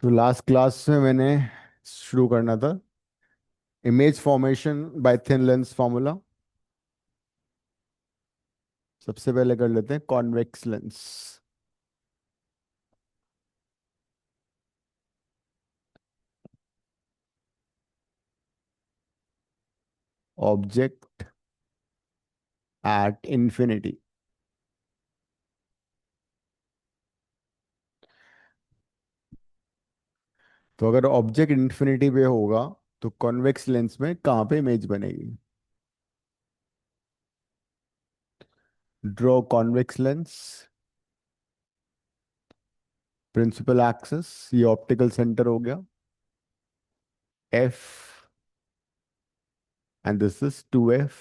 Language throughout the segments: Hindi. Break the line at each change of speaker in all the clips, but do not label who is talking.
तो लास्ट क्लास में मैंने शुरू करना था image formation by thin lens formula. सबसे पहले कर लेते हैं convex lens. Object at infinity. तो अगर ऑब्जेक्ट इंफिनिटी पे होगा तो कॉन्वेक्स लेंस में कहाँ पे इमेज बनेगी? Draw convex lens, principal axis, ये ऑप्टिकल सेंटर हो गया F, and this is 2f.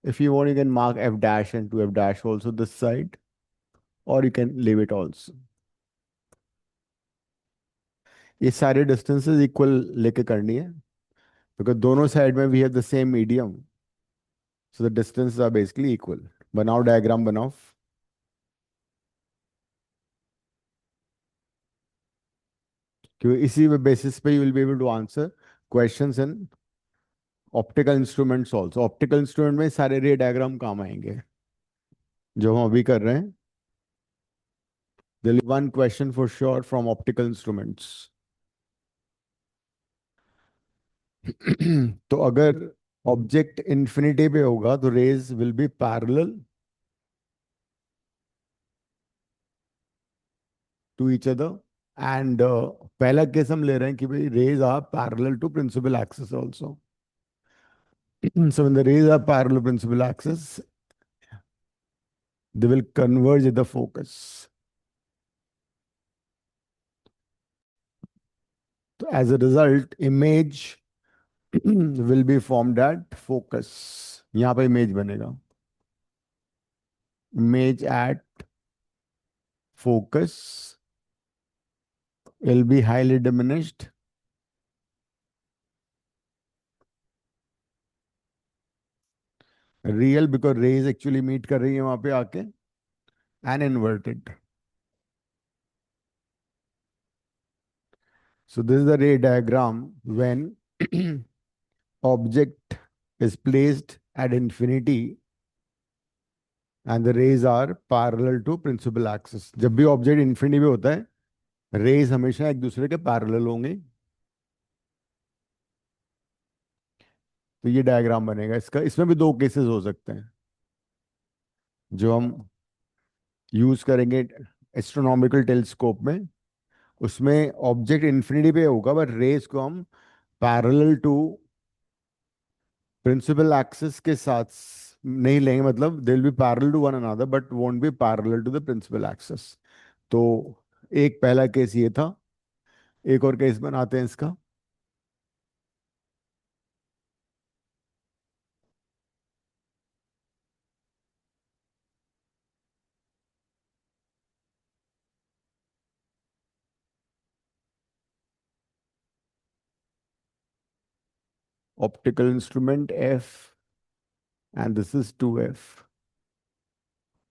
If you want, you can mark f dash and 2f dash also this side, or you can leave it also. ये सारे डिस्टेंसेस इक्वल लेके करनी है बिकॉज दोनों साइड में we have the same medium, so the distances are basically equal. बनाओ डायग्राम बनाओ। क्योंकि इसी बेसिस पे you will be able to answer questions in optical instruments also. Optical instrument में सारे रे डायग्राम काम आएंगे जो हम अभी कर रहे हैं। There is one question for sure from optical instruments. तो अगर ऑब्जेक्ट इन्फिनिटी पे होगा तो rays will be parallel to each other, and पहला केस हम ले रहे हैं कि भाई rays are parallel to principal axis also. So when the rays are parallel principal axis, they will converge at the focus. So as a result, image will be formed at focus. यहाँ पे image बनेगा, image at focus will be highly diminished, real because rays actually meet कर रही है वहाँ पे आके, and inverted. So this is the ray diagram when object is placed at infinity and the rays are parallel to principal axis. जब भी ऑब्जेक्ट इन्फिनिटी में होता है रेज हमेशा एक दूसरे के पैरेलल होंगे। तो ये डायग्राम बनेगा इसका। इसमें भी दो केसेस हो सकते हैं जो हम यूज करेंगे एस्ट्रोनॉमिकल टेलीस्कोप में। उसमें ऑब्जेक्ट इन्फिनिटी पे होगा बट रेज को हम पैरेलल टू प्रिंसिपल एक्सिस के साथ नहीं लेंगे, मतलब they will be parallel to one another but won't be parallel to the principal axis. तो एक पहला केस ये था। एक और केस बनाते हैं इसका। Optical instrument F and this is 2f।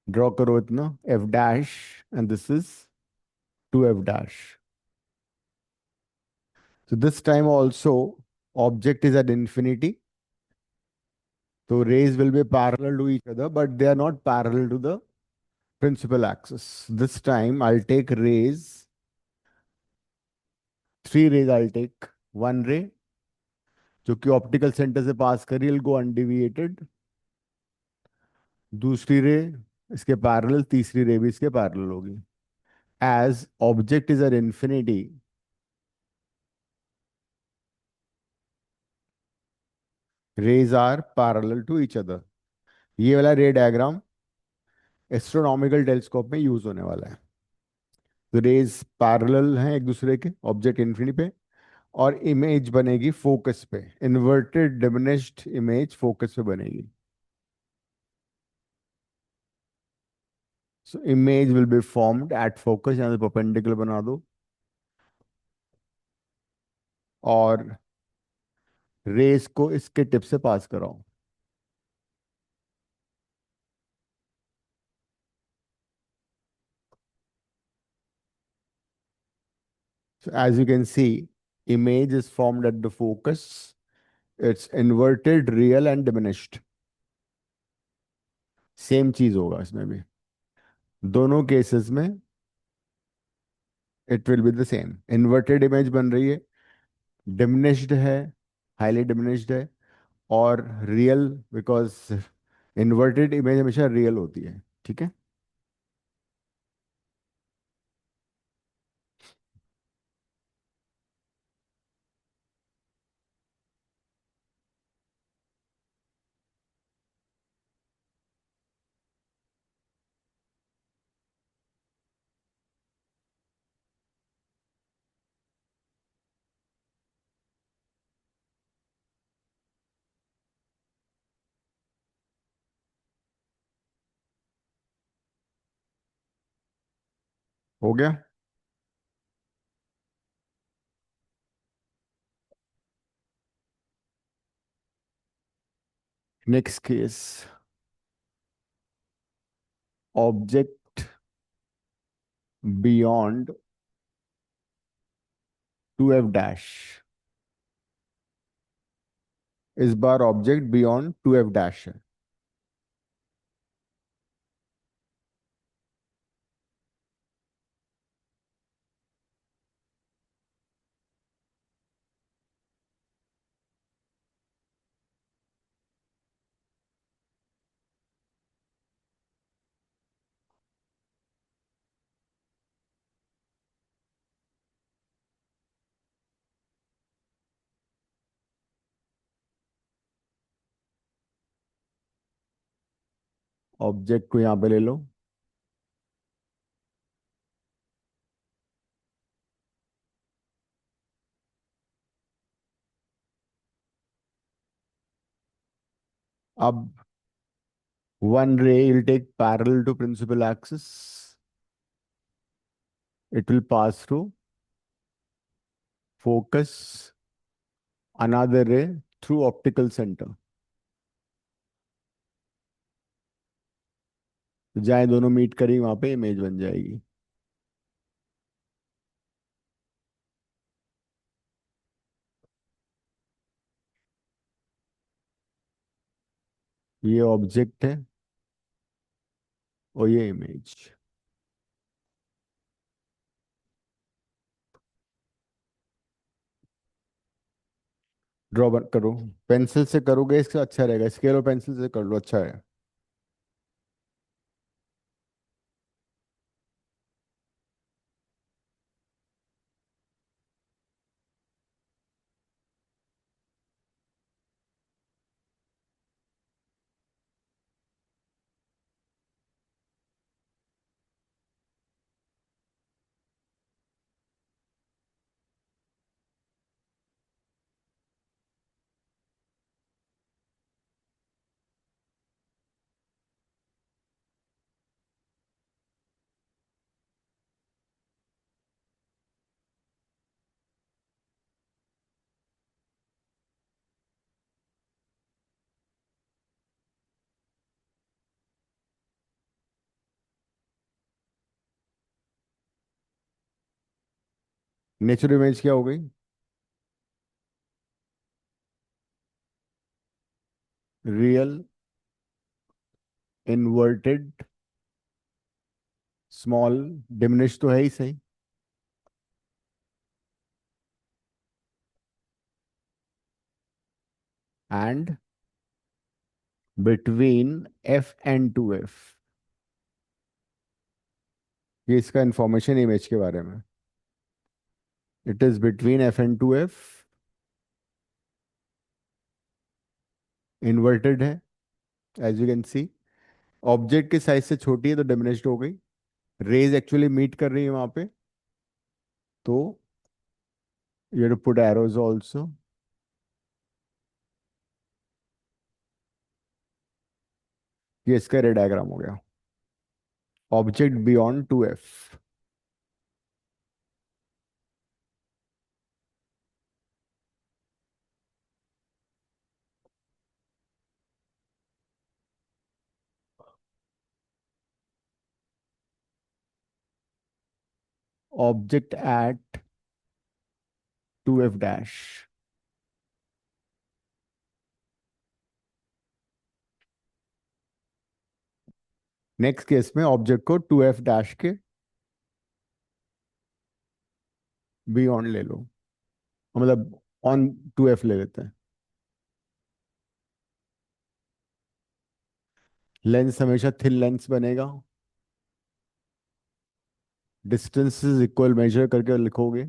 Draw करो इतना F dash and this is 2f dash. So this time also object is at infinity. So rays will be parallel to each other, but they are not parallel to the principal axis. This time I'll take rays, three rays I'll take. One ray जो कि ऑप्टिकल सेंटर से पास करी will go undeviated. दूसरी रे इसके पैरेलल, तीसरी रे भी इसके पैरेलल होगी। As object is at infinity, rays are parallel to each other. ये वाला रे डायग्राम एस्ट्रोनॉमिकल टेलीस्कोप में यूज होने वाला है। तो रेज पैरेलल हैं एक दूसरे के ऑब्जेक्ट इन्फिनिटी पे, और इमेज बनेगी फोकस पे। इन्वर्टेड डिमिनिश्ड इमेज फोकस पे बनेगी। So image will be formed at focus. यहाँ से परपेंडिकुलर बना दो और रेस को इसके टिप से पास कराओ। So as you can see, image is formed at the focus. It's inverted, real and diminished. Same चीज होगा इसमें भी, दोनों केसेस में it will be the same. Inverted image बन रही है, डिमिनिश्ड है, हाईली डिमिनिश्ड है, और रियल, बिकॉज इन्वर्टेड इमेज हमेशा रियल होती है। ठीक है। हो गया। Next case, object beyond 2f dash. इस बार ऑब्जेक्ट बियॉन्ड 2f डैश है। ऑब्जेक्ट को यहाँ पे ले लो। अब one ray will take parallel to principal axis. It will pass through focus, another ray through optical center. तो जहाँ दोनों मीट करेंगे वहां पे इमेज बन जाएगी। ये ऑब्जेक्ट है और ये इमेज। ड्रॉ करो। पेंसिल से करोगे इसका अच्छा रहेगा, स्केल और पेंसिल से कर लो, अच्छा है। नेचुरल इमेज क्या हो गई? रियल, इन्वर्टेड, स्मॉल, डिमिनिश तो है ही सही, and between F and 2f। ये इसका इंफॉर्मेशन इमेज के बारे में। It is between F and 2f, inverted है as you can see. Object की साइज से छोटी है तो डिमिनिश्ड हो गई। रेज एक्चुअली मीट कर रही है वहां पे, तो you to put arrows also. ये इसका रे डायग्राम हो गया। Object beyond 2f। Object at 2f dash. Next case में ऑब्जेक्ट को 2f डैश के बियॉन्ड ले लो, मतलब ऑन 2f ले लेते हैं। लेंस हमेशा थिन लेंस बनेगा। डिस्टेंसेस इक्वल मेजर करके लिखोगे।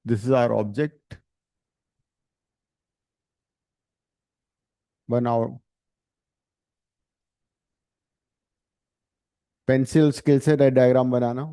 This is our object. बनाओ। पेंसिल स्केल से डायग्राम बनाना।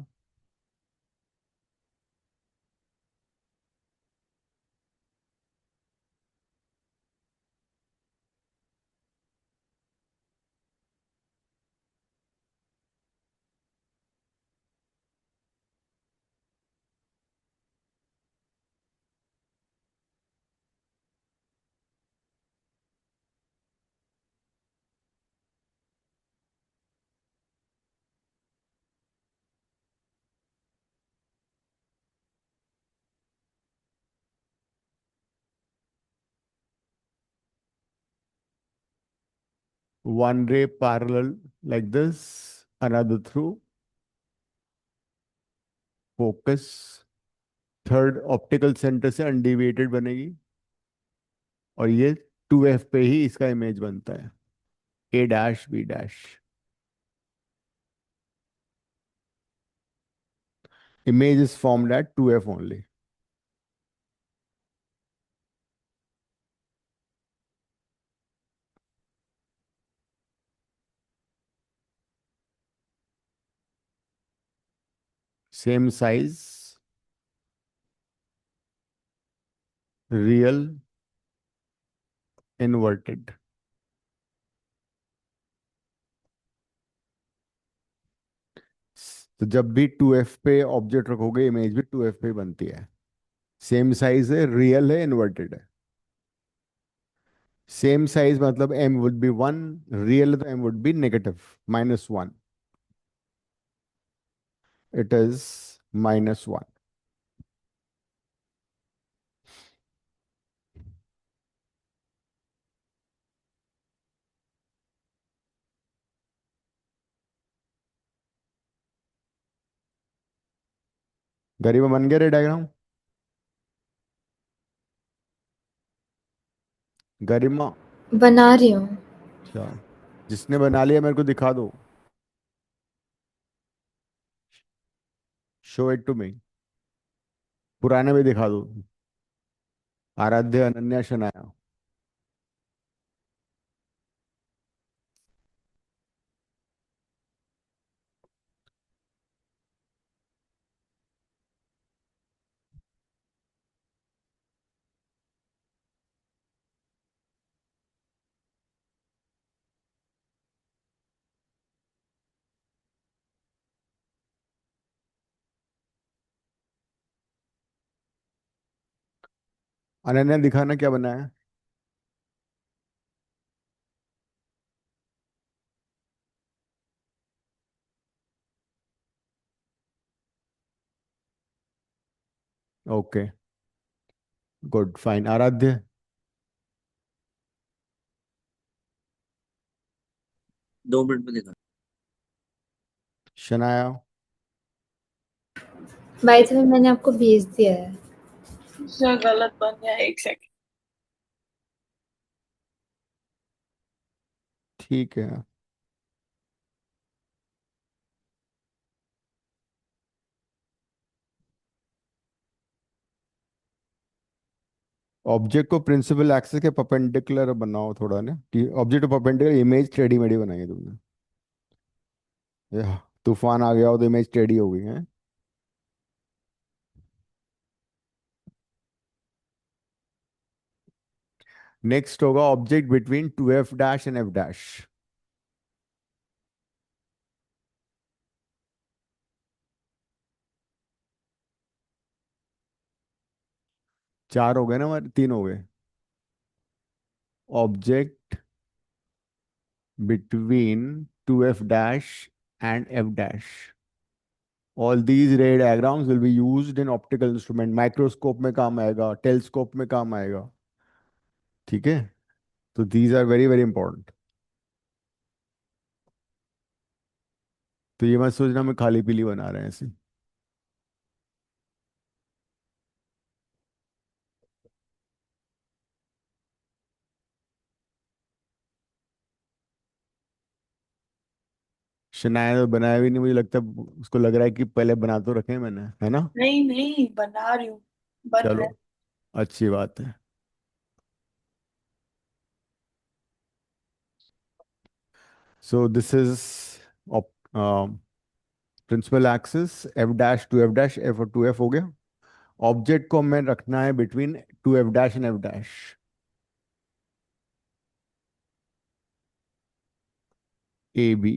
One ray parallel like this, another through focus। Third optical centre से अनडिविएटेड बनेगी, और ये 2f पे ही इसका इमेज बनता है, a dash b dash. Image is formed at 2f only. Same size, real, inverted. तो जब भी 2f पे ऑब्जेक्ट रखोगे, इमेज भी 2f पे बनती है। सेम साइज है, रियल है, इन्वर्टेड है। सेम साइज मतलब m वुड बी 1, रियल तो m would be negative -1। It is -1। गरिमा बन गया रे डायग्राम? गरिमा।
बना रही हूँ।
अच्छा, जिसने बना लिया मेरे को दिखा दो। Show it to me. पुराने भी दिखा दो। आराध्य, अनन्या, शनाया। अनन्या दिखाना क्या बना है। Okay, good, fine. आराध्य।
2 मिनट में दिखा।
शनाया।
बाय द वे मैंने आपको भेज दिया है।
सर गलत बन गया, 1 सेकंड।
ठीक है। ऑब्जेक्ट को प्रिंसिपल एक्सिस के परपेंडिकुलर बनाओ थोड़ा ना, कि ऑब्जेक्ट परपेंडिकुलर इमेज टेढ़ी मेढ़ी बनाई है तुमने। तूफान आ गया हो तो इमेज टेढ़ी हो गई है। नेक्स्ट होगा object between 2f dash and f dash. चार हो गए ना हमारे, तीन हो गए। Object between two F dash and F dash, all these रे diagrams will be used in optical instrument, microscope में काम आएगा, टेलीस्कोप में काम आएगा। ठीक है, तो these are very very important. तो ये मत सोचना मैं खाली पीली बना रहे हैं ऐसे। शनाया तो बनाया भी नहीं, मुझे लगता है उसको लग रहा है कि पहले बना तो रखे हैं मैंने, है ना।
नहीं नहीं, बना रही हूँ। बन रहा
चलो,
है।
अच्छी बात है। So this is principal axis, F dash two F dash, F और टू एफ हो गया। ऑब्जेक्ट को हमें रखना है between two F dash and F dash. A B,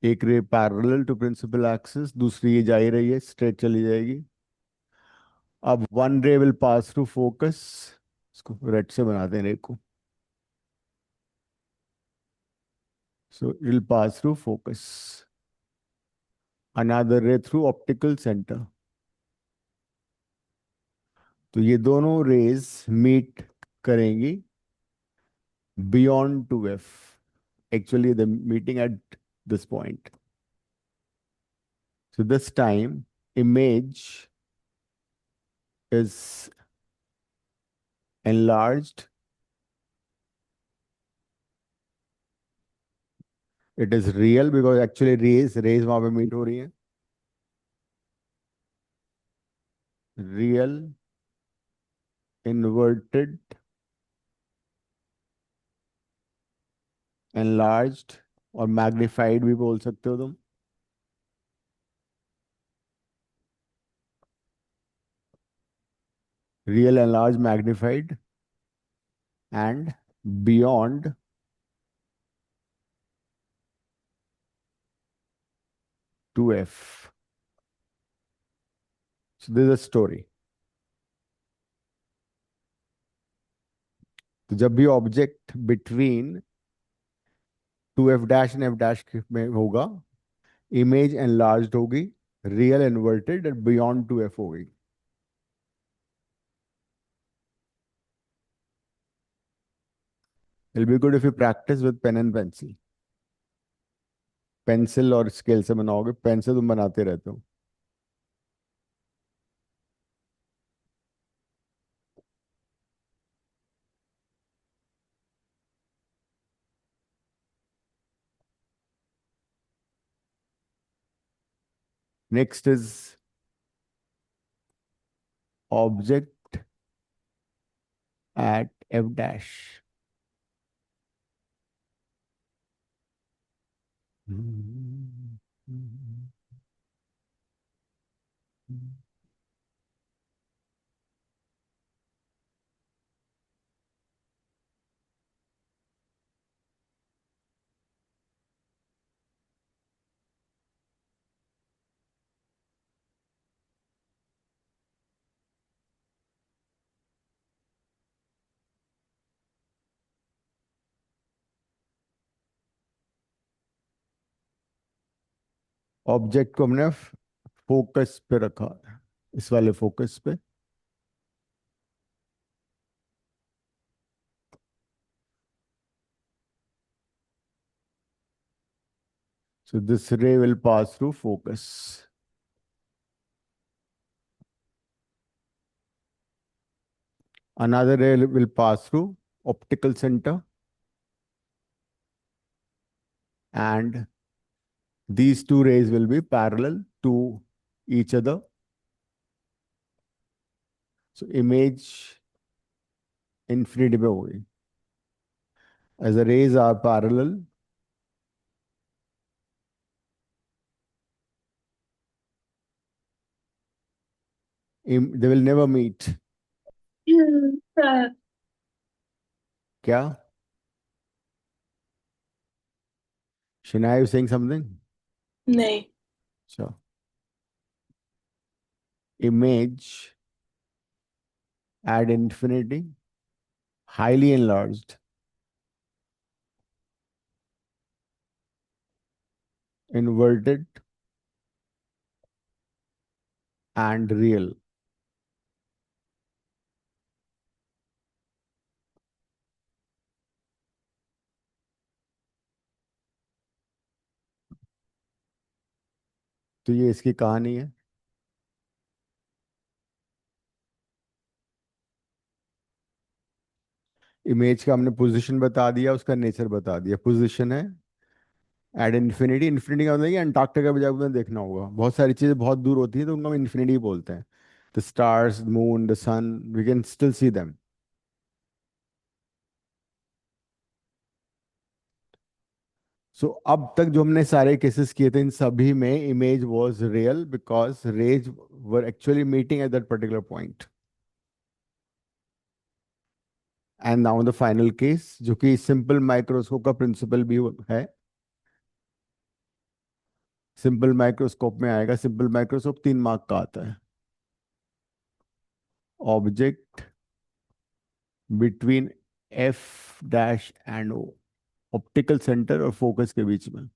एक ray parallel to principal axis, दूसरी ये जा ही रही है, स्ट्रेट चली जाएगी। अब वन रे विल पास थ्रू फोकस, इसको रेड से बनाते हैं रे को। So it will pass through focus, another रे थ्रू ऑप्टिकल सेंटर। तो ये दोनों रेज मीट करेंगी beyond 2f. Actually, the meeting at this point. So this time, image is enlarged. It is real because actually rays वहां पे meet हो रही है. Real, inverted, enlarged और magnified भी बोल सकते हो तुम. Real, enlarged, magnified and beyond 2f. So this is a story. तो जब भी object between two F dash and F dash में होगा, इमेज एनलार्ज्ड होगी, real inverted and beyond two F होगी. It be good if you practice with pen and pencil. Pencil और स्केल से बनाओगे, पेन से तुम बनाते रहते हो. Next is object at F dash. Object को हमने फोकस पे रखा है, इस वाले फोकस पे. So this ray will pass through focus. Another ray will pass through optical center, and these two rays will be parallel to each other. So image infinity पे होगी. As the rays are parallel, they will never meet. क्या? Shina, you saying something?
नहीं।
So image at infinity, highly enlarged, inverted, and real. तो ये इसकी कहानी है। इमेज का हमने पोजीशन बता दिया, उसका नेचर बता दिया। पोजीशन है एट इन्फिनिटी। इन्फिनिटी का मतलब कि अंटार्कटिका भी जाकर देखना होगा। बहुत सारी चीजें बहुत दूर होती हैं तो उनको हम इन्फिनिटी बोलते हैं। The stars, moon, the sun, we can still see them. So अब तक जो हमने सारे केसेस किए थे, इन सभी में image was real because raise were actually meeting at that particular point. And now the final case, जो कि सिंपल माइक्रोस्कोप का प्रिंसिपल भी है। सिंपल माइक्रोस्कोप में आएगा। सिंपल माइक्रोस्कोप 3 मार्क का आता है। Object between F dash and O, optical centre और फोकस के बीच में।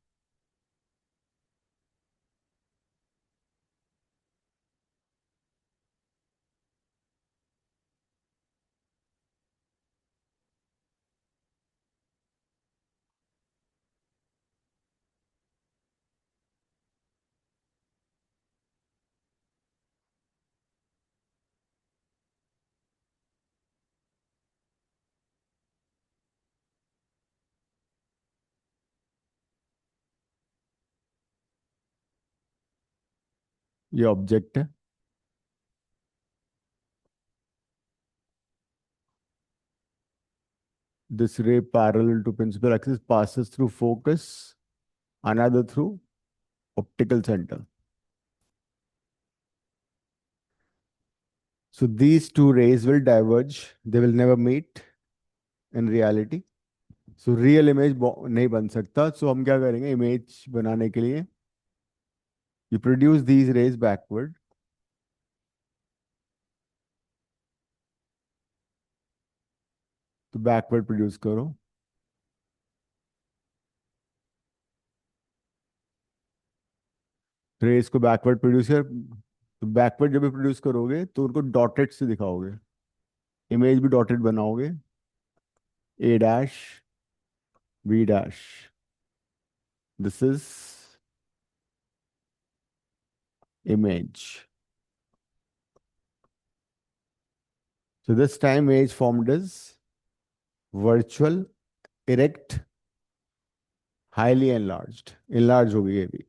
ये ऑब्जेक्ट है। This ray parallel to principal axis passes through focus, another through optical center. So these two rays will diverge. They will never meet in reality. So real image नहीं बन सकता. So हम क्या करेंगे image बनाने के लिए? You produce these rays backward. तो backward produce करो. रेस को बैकवर्ड प्रोड्यूस कर। तो बैकवर्ड जब भी प्रोड्यूस करोगे तो उनको डॉटेड से दिखाओगे। इमेज भी डॉटेड बनाओगे। A dash, B dash, this is image. So this time image formed is virtual, erect, highly enlarged. Enlarge होगी ये भी।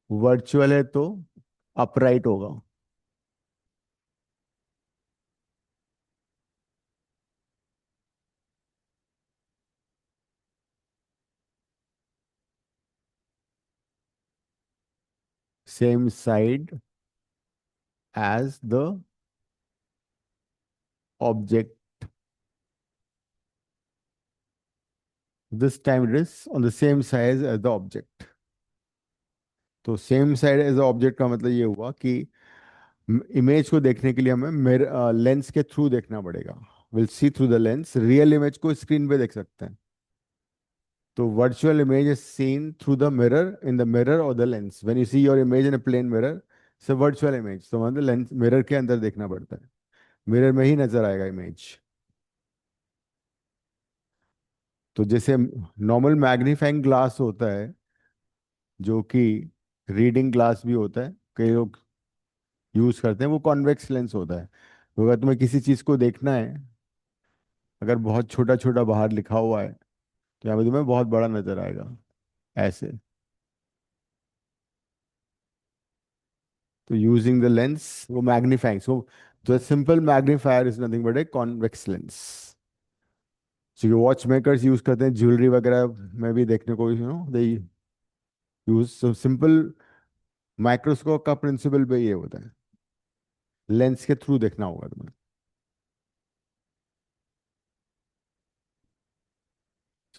वर्चुअल है तो अपराइट होगा। Same side as the object. This time it is on the same size as the object. तो सेम साइड एज ऑब्जेक्ट का मतलब ये हुआ कि इमेज को देखने के लिए हमें लेंस के थ्रू देखना पड़ेगा। Will see through the lens. Real image को स्क्रीन पे देख सकते हैं। तो virtual image is seen through the mirror, in the mirror और the lens. When you see your image in a plane mirror, say virtual image. तो मतलब लेंस मिरर के अंदर देखना पड़ता है। मिरर में ही नजर आएगा इमेज। तो जैसे नॉर्मल मैग्नीफाइंग ग्लास होता है, जो कि रीडिंग ग्लास भी होता है, कई लोग यूज करते हैं, वो कॉन्वेक्स लेंस होता है। तो अगर तुम्हें किसी चीज को देखना है, अगर बहुत छोटा छोटा बाहर लिखा हुआ है तो यहाँ पे तुम्हें बहुत बड़ा नजर आएगा ऐसे। तो यूजिंग द लेंस, वो magnifying. So the simple magnifier is nothing but a convex lens. जो कि वॉच मेकर्स यूज करते हैं, ज्वेलरी वगैरह में भी देखने को, दे यूज। सो सिंपल माइक्रोस्कोप का प्रिंसिपल भी ये होता है। लेंस के थ्रू देखना होगा तुम्हें।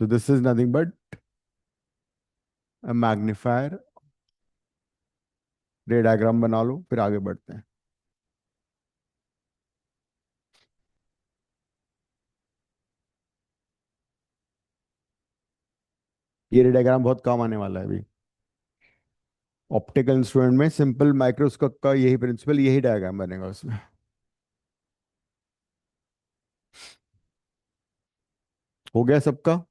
सो this is nothing but a magnifier रे डायग्राम बना लो, फिर आगे बढ़ते हैं। ये रे डायग्राम बहुत काम आने वाला है अभी। ऑप्टिकल इंस्ट्रूमेंट में सिंपल माइक्रोस्कोप का यही प्रिंसिपल, यही डायग्राम बनेगा उसमें। हो गया सबका?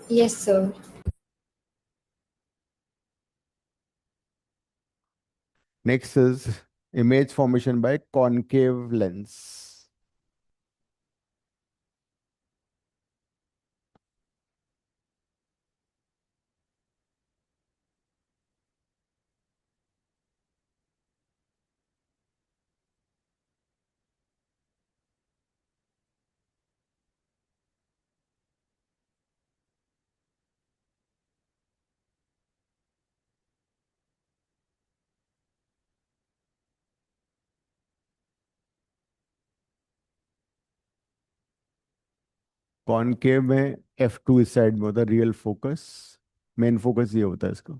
Yes, sir.
Next is image formation by concave lens. Concave में F2 इस साइड में होता है, रियल फोकस। मेन फोकस ये होता है इसका।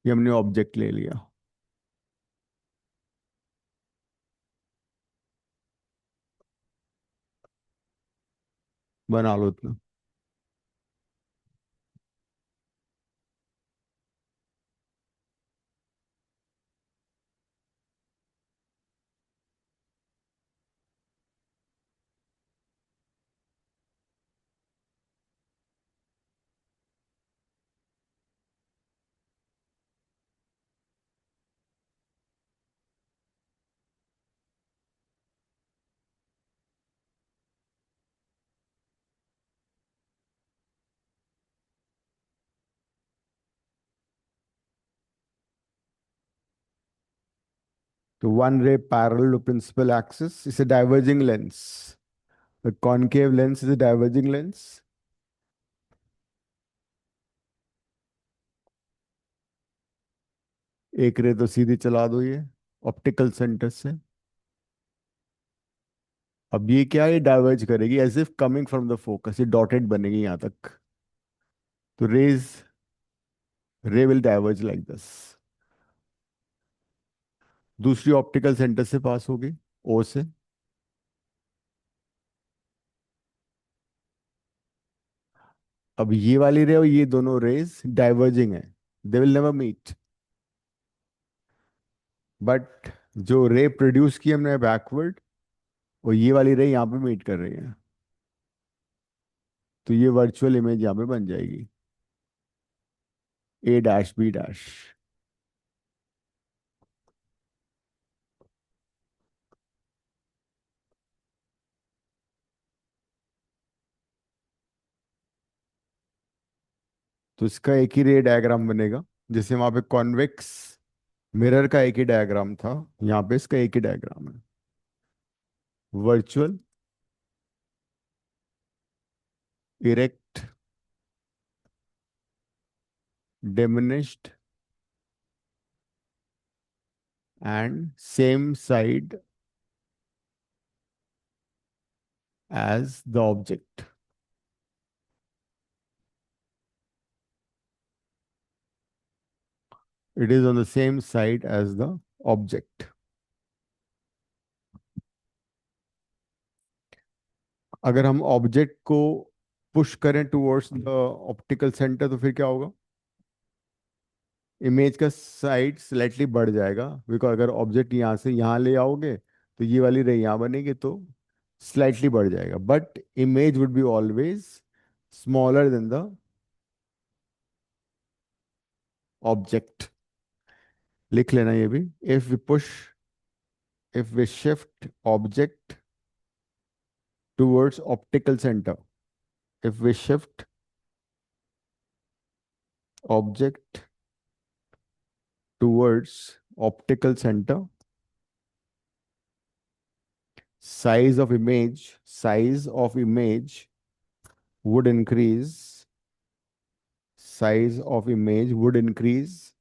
ये हमने ऑब्जेक्ट ले लिया। बना लो इतना। तो one ray parallel to principal axis is a diverging lens. The concave lens is a diverging lens. एक रे तो सीधी चला दो ये ऑप्टिकल सेंटर से। अब ये क्या है, ये डाइवर्ज करेगी as if coming from the focus, ये डॉटेड बनेगी यहां तक। तो ray will diverge like this. दूसरी ऑप्टिकल सेंटर से पास होगी, ओ से। अब ये वाली रे और ये दोनों रेज डाइवर्जिंग है, they will never meet. But जो रे प्रोड्यूस की हमने बैकवर्ड, और ये वाली रे यहाँ पे मीट कर रही है, तो ये वर्चुअल इमेज यहाँ पे बन जाएगी, ए डैश बी डैश। तो इसका एक ही रे डायग्राम बनेगा, जैसे वहां पे कॉन्वेक्स मिरर का एक ही डायग्राम था, यहाँ पे इसका एक ही डायग्राम है। Virtual, erect, diminished and same side as the object. It is on the same side as the object. अगर हम ऑब्जेक्ट को पुश करें टुवर्ड्स द ऑप्टिकल सेंटर तो फिर क्या होगा? इमेज का साइड स्लाइटली बढ़ जाएगा, बिकॉज अगर ऑब्जेक्ट यहाँ से यहाँ ले आओगे तो ये वाली रे यहाँ बनेगी, तो स्लाइटली बढ़ जाएगा, but image would be always smaller than the object. लिख लेना ये भी। If we push, if we shift object towards optical centre, if we shift object towards optical center, size of image would increase, size of image would increase,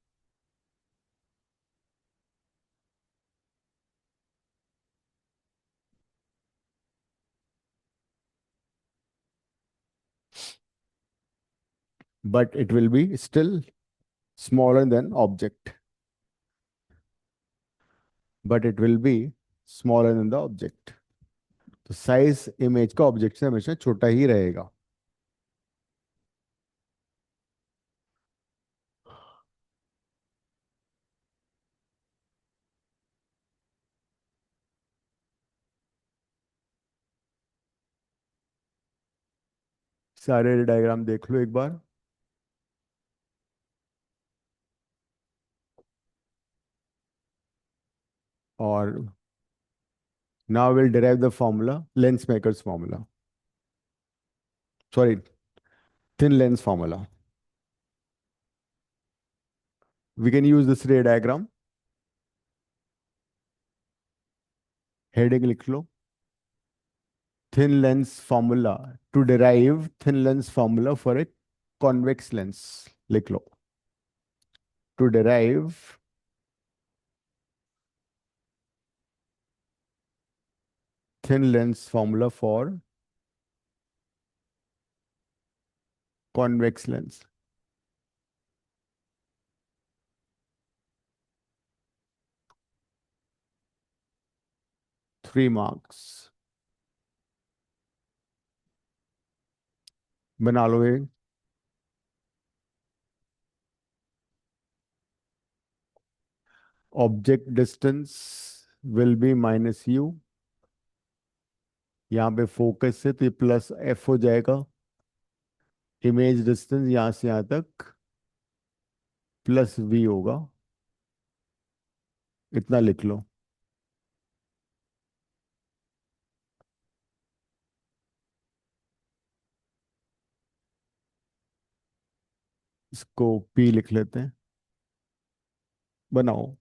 but it will be still smaller than object. But it will be smaller than the object. तो साइज इमेज का ऑब्जेक्ट से हमेशा छोटा ही रहेगा. सारे डायग्राम देख लो एक बार. और now we'll derive the formula, lens maker's formula. Sorry, thin lens formula. We can use this ray diagram. Heading लिख लो. Thin lens formula. To derive thin lens formula for a convex lens. लिख लो. To derive thin lens formula for convex lens. 3 marks. बना लो ये. Object distance will be minus u. यहाँ पे फोकस है तो ये प्लस एफ हो जाएगा. इमेज डिस्टेंस यहाँ से यहाँ तक प्लस वी होगा. इतना लिख लो. इसको पी लिख लेते हैं. बनाओ.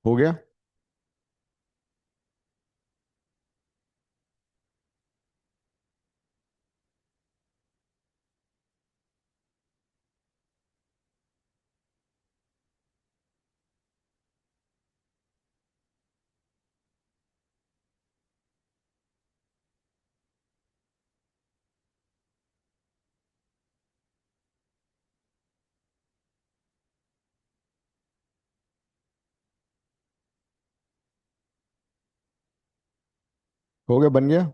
हो गया. हो गया. बन गया.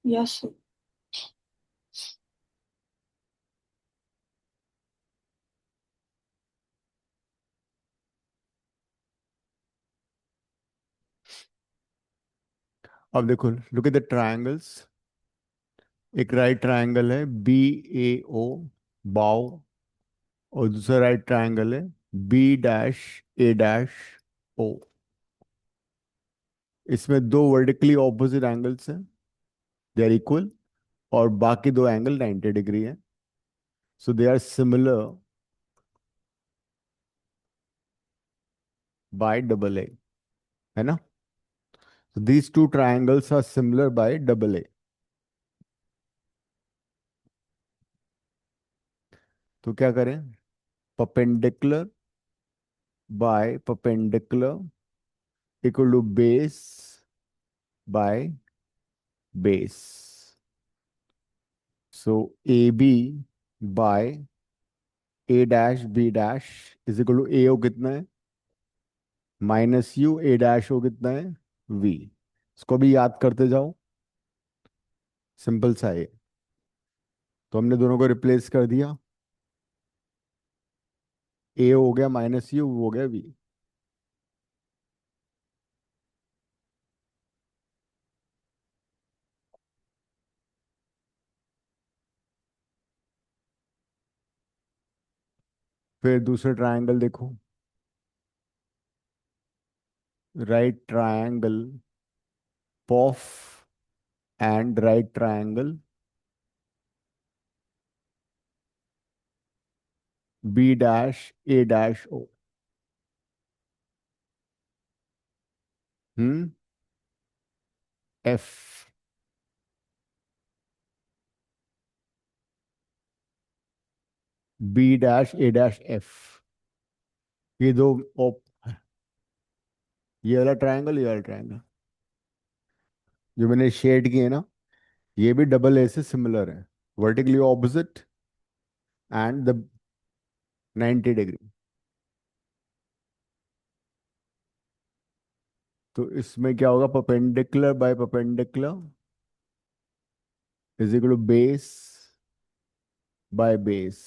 Yes, sir.
अब देखो, लुक एट द ट्रायंगल्स. एक राइट ट्रायंगल है बी ए ओ, बाओ. और दूसरा राइट ट्रायंगल है B dash A dash O. इसमें दो वर्टिकली ऑपोजिट एंगल्स हैं. They are equal. और बाकी दो एंगल 90 डिग्री है. So they are similar by double A. है ना. These two triangles are similar by double A. तो क्या करें. Perpendicular by perpendicular equal to base by base. So A B by A dash B dash is equal to A O कितना है minus U. A dash O कितना है वी. इसको भी याद करते जाओ. सिंपल सा है। तो हमने दोनों को रिप्लेस कर दिया। ए हो गया माइनस यू हो गया वी। फिर दूसरे ट्रायंगल देखो। Right triangle POF and right triangle B dash A dash O. Hmm. F B dash A dash F. ये दो op, ये वाला ट्रायंगल ये वाला ट्रायंगल जो मैंने शेड किए ना, ये भी डबल ए से सिमिलर है। Vertically opposite and the 90 degree. तो इसमें क्या होगा, perpendicular by perpendicular is equal to base by base.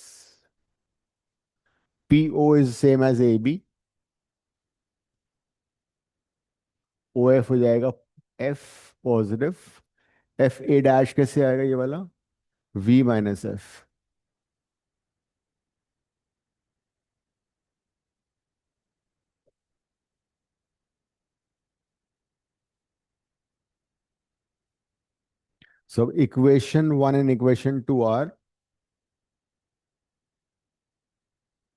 P O is same as A B. O F हो जाएगा F positive. F A dash कैसे आएगा ये वाला, V minus F. So equation 1 and equation 2 are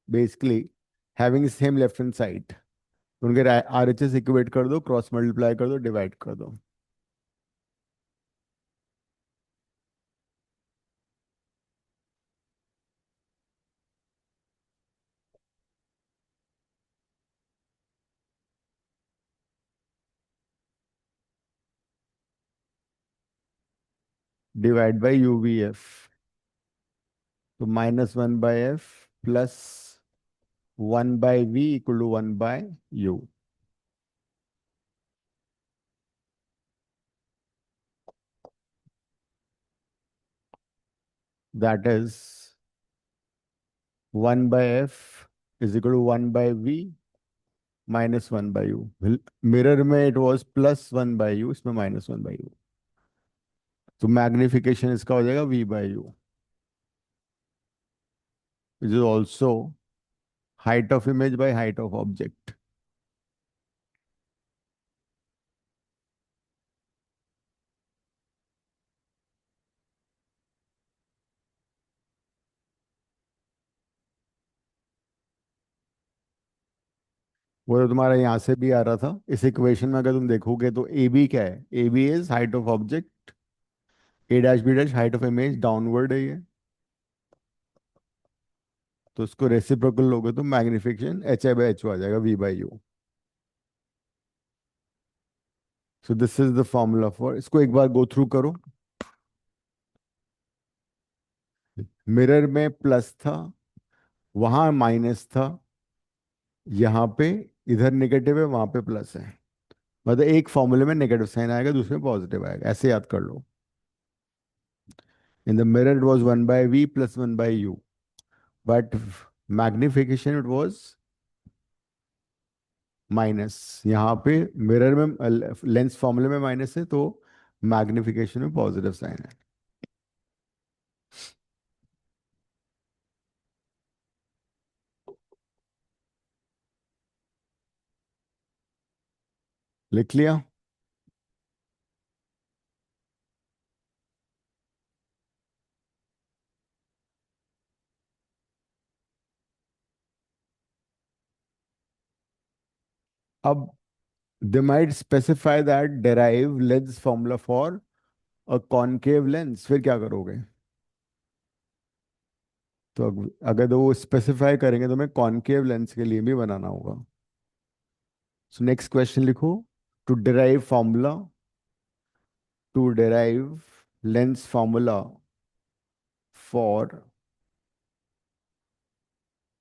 basically having same left hand side. उनके आर एच एस इक्वेट कर दो, क्रॉस मल्टीप्लाई कर दो, डिवाइड कर दो। Divide by U V F. तो -1/f plus 1/v equal to 1/u। That is 1/f is equal to 1/v -1/u। Mirror में इट वॉज +1/u, इसमें -1/u। तो मैग्निफिकेशन इसका हो जाएगा v/u, which is also height of image by height of object. वो तो तुम्हारा यहाँ से भी आ रहा था। इस इक्वेशन में अगर तुम देखोगे तो ए बी क्या है, A B is height of object, A dash B dash height of image downward है ये। तो इसको रेसिप्रोकल लोगे तो magnification H I by H आ जाएगा v/u। So this is the formula for, इसको एक बार गो थ्रू करो। मिरर में प्लस था, वहां माइनस था, यहाँ पे इधर नेगेटिव है वहां पे प्लस है। मतलब एक फॉर्मूले में नेगेटिव साइन आएगा, दूसरे में पॉजिटिव आएगा, ऐसे याद कर लो। In the mirror it was 1/v plus 1/u, but magnification it was minus. यहाँ पे मिरर में लेंस फॉर्मूले में माइनस है, तो मैग्निफिकेशन में पॉजिटिव साइन है। लिख लिया। अब they might specify that derive lens formula for a concave lens, फिर क्या करोगे। तो अगर तो वो स्पेसिफाई करेंगे तो मैं कॉनकेव लेंस के लिए भी बनाना होगा। सो नेक्स्ट क्वेश्चन लिखो। To derive formula, to derive lens formula for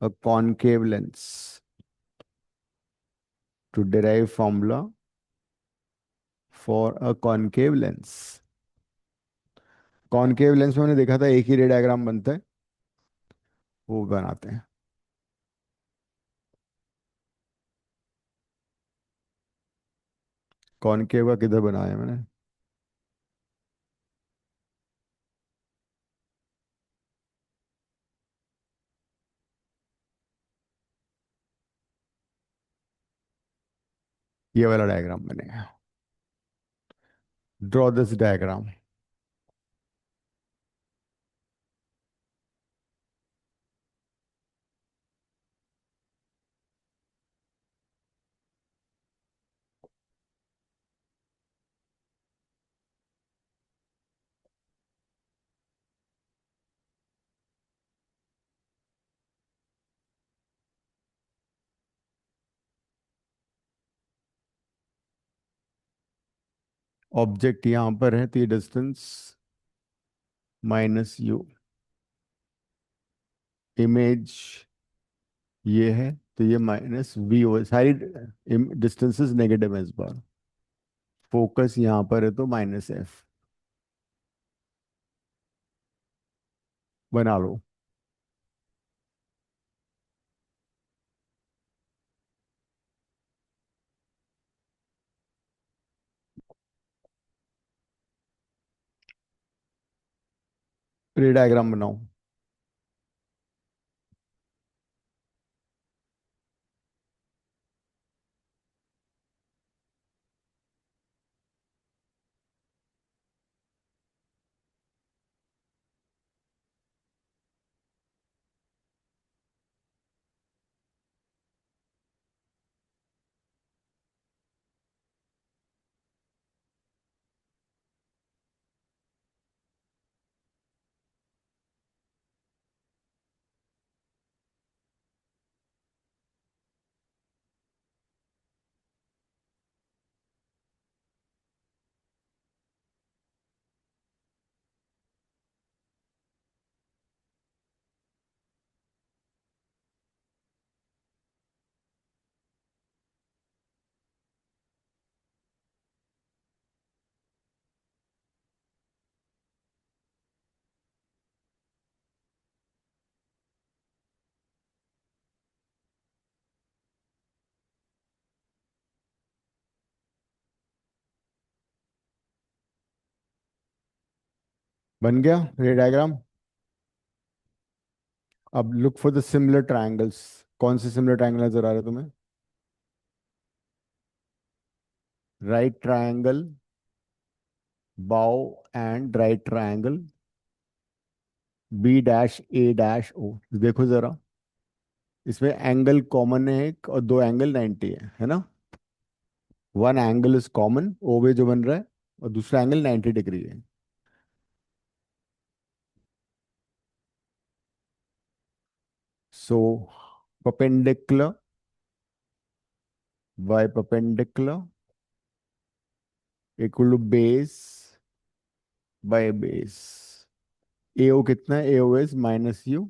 a concave lens, to derive formula for a concave lens, concave lens में हमने देखा था एक ही रे डायग्राम बनता है, वो बनाते हैं। कॉनकेव का किधर बनाया है मैंने? ये वाला डायग्राम बनेगा। Draw this diagram. ऑब्जेक्ट यहाँ पर है तो ये डिस्टेंस माइनस यू, इमेज ये है तो ये माइनस वी हो, सारी डिस्टेंसेस नेगेटिव है इस बार। फोकस यहाँ पर है तो माइनस एफ। बना लो। रे डायग्राम बनाओ। बन गया रे डायग्राम। अब look for the similar triangles. कौन से सिमिलर ट्रायंगल नजर आ रहे हैं तुम्हें? Right triangle, BAO and right triangle, B dash A dash O. देखो जरा, इसमें एंगल कॉमन है एक, और दो एंगल 90 है ना? वन एंगल इज कॉमन, ओ वे जो बन रहा है, और दूसरा एंगल 90 डिग्री है। सो perpendicular by perpendicular equal to base by base। AO कितना है? AO is minus U,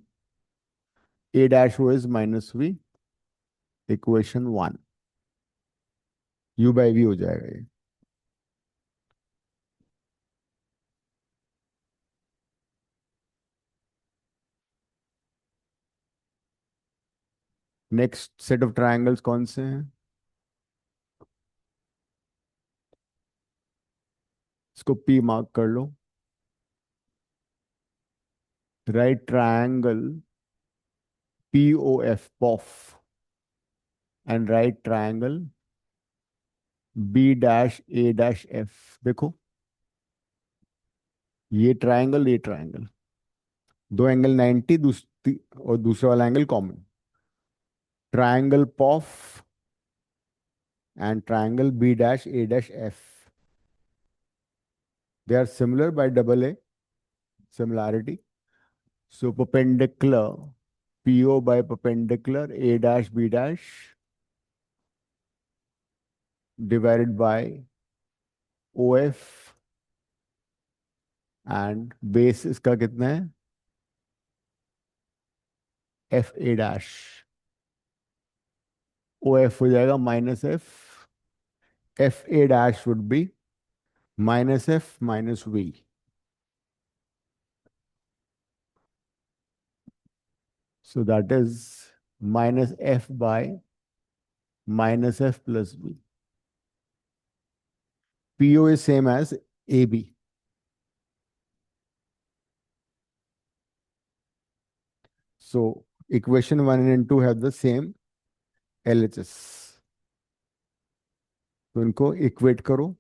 A dash O is minus V. Equation 1। U by V हो जाएगा ये। नेक्स्ट सेट ऑफ ट्रायंगल्स कौन से हैं? इसको पी मार्क कर लो। Right triangle P O F, पॉफ, and right triangle B dash A dash F. देखो, ये ट्रायंगल, दो एंगल 90, दूसरी और दूसरा वाला angle common. Triangle puff and triangle B dash A dash F. They are similar by double A, similarity. So perpendicular PO by perpendicular A dash B dash divided by OF, and base इसका कितना है? F A dash. O F हो जाएगा minus F, F A dash would be minus F minus V. So that is minus f by minus f plus b. PO is same as AB. So equation 1 and 2 have the same LHS. तो इनको इक्वेट करो.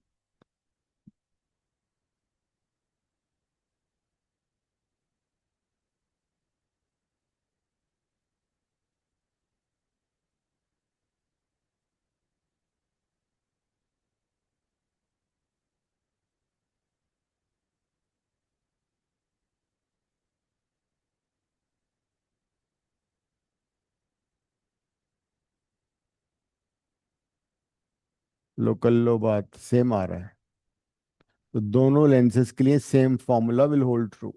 लोकल लो बात सेम आ रहा है, तो दोनों लेंसेज के लिए same formula will hold true.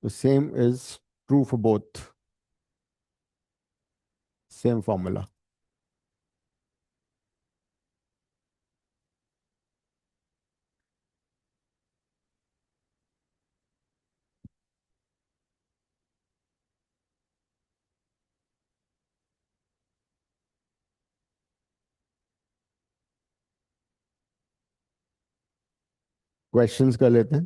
तो same is true for both. Same formula. Questions कर लेते हैं.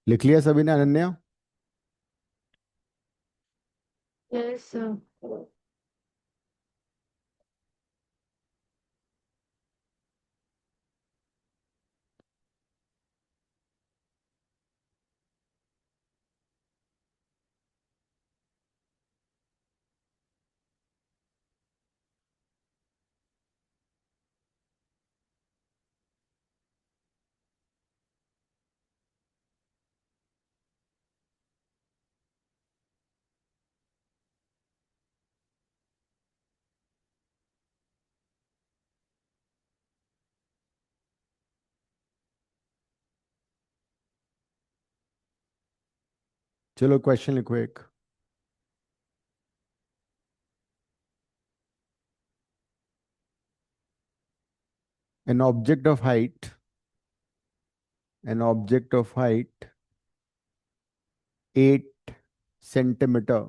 लिख लिया सभी ने, अनन्या?
Yes, sir.
चलो क्वेश्चन लिखो एक. An object of height, an object of height 8 centimeter,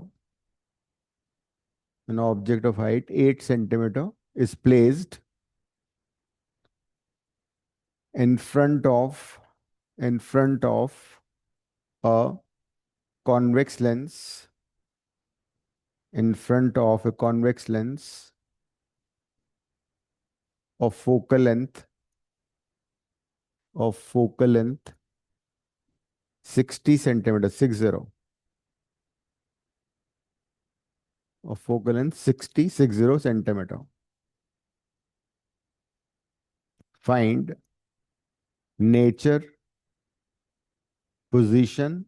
an object of height 8 centimeter is placed in front of a convex lens, in front of a convex lens of focal length 60 centimeter, 60, of focal length 60 centimeter. Find nature, position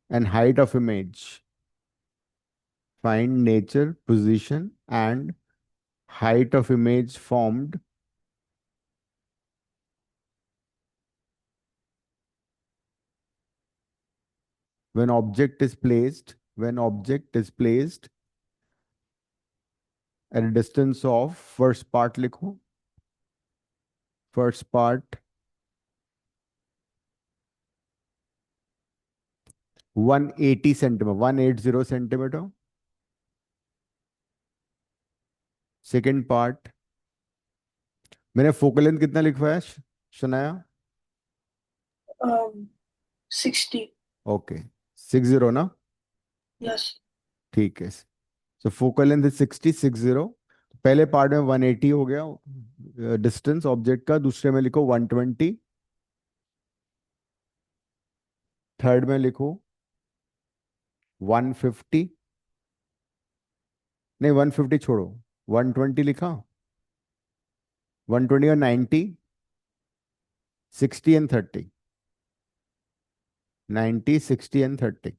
and height of image. Find nature, position and height of image formed when object is placed at a distance of, first part लिखो, first part 180 centimeter, 180 centimeter. Second part, मैंने फोकल लेंथ कितना लिखवाया है शनाया?
60.
ओके, 60 ना?
Yes.
ठीक है. सो फोकल लेंथ 60. पहले पार्ट में 180 हो गया डिस्टेंस ऑब्जेक्ट का, दूसरे में लिखो 120, थर्ड में लिखो 150, नहीं 150 छोड़ो, 120 लिखा, 120 और 90, 60 एंड 30, 90, 60 एंड 30.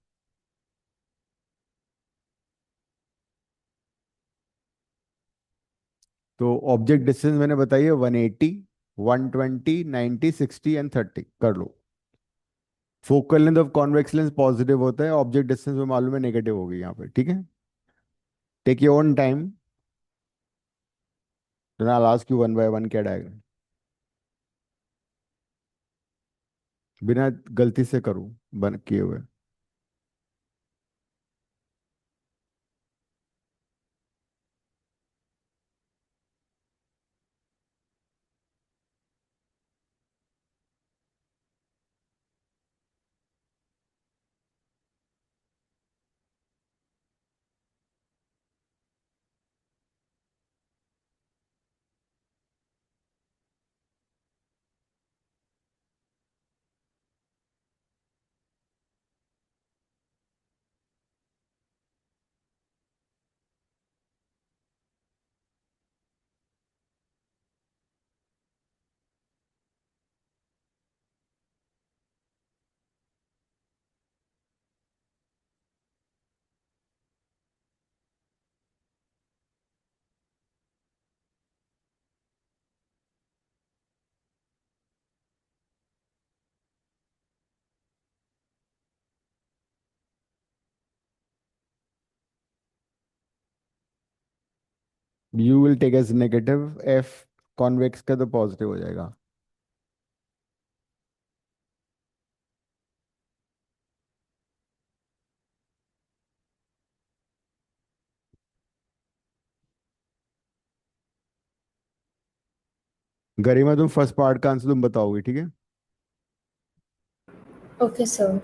तो ऑब्जेक्ट डिस्टेंस मैंने बताइए 180, 120, 90, 60 एंड 30 कर लो. Focal length of convex lens positive होता है, ऑब्जेक्ट डिस्टेंस में मालूम है नेगेटिव होगी यहाँ पे, ठीक है। Take your own time, then I ask you one by one क्या डायग्राम, बिना गलती से करूँ बन किए हुए। You will take as negative, F convex का तो पॉजिटिव हो जाएगा। गरिमा तुम फर्स्ट पार्ट का आंसर तुम बताओगे, ठीक है।
Okay, sir.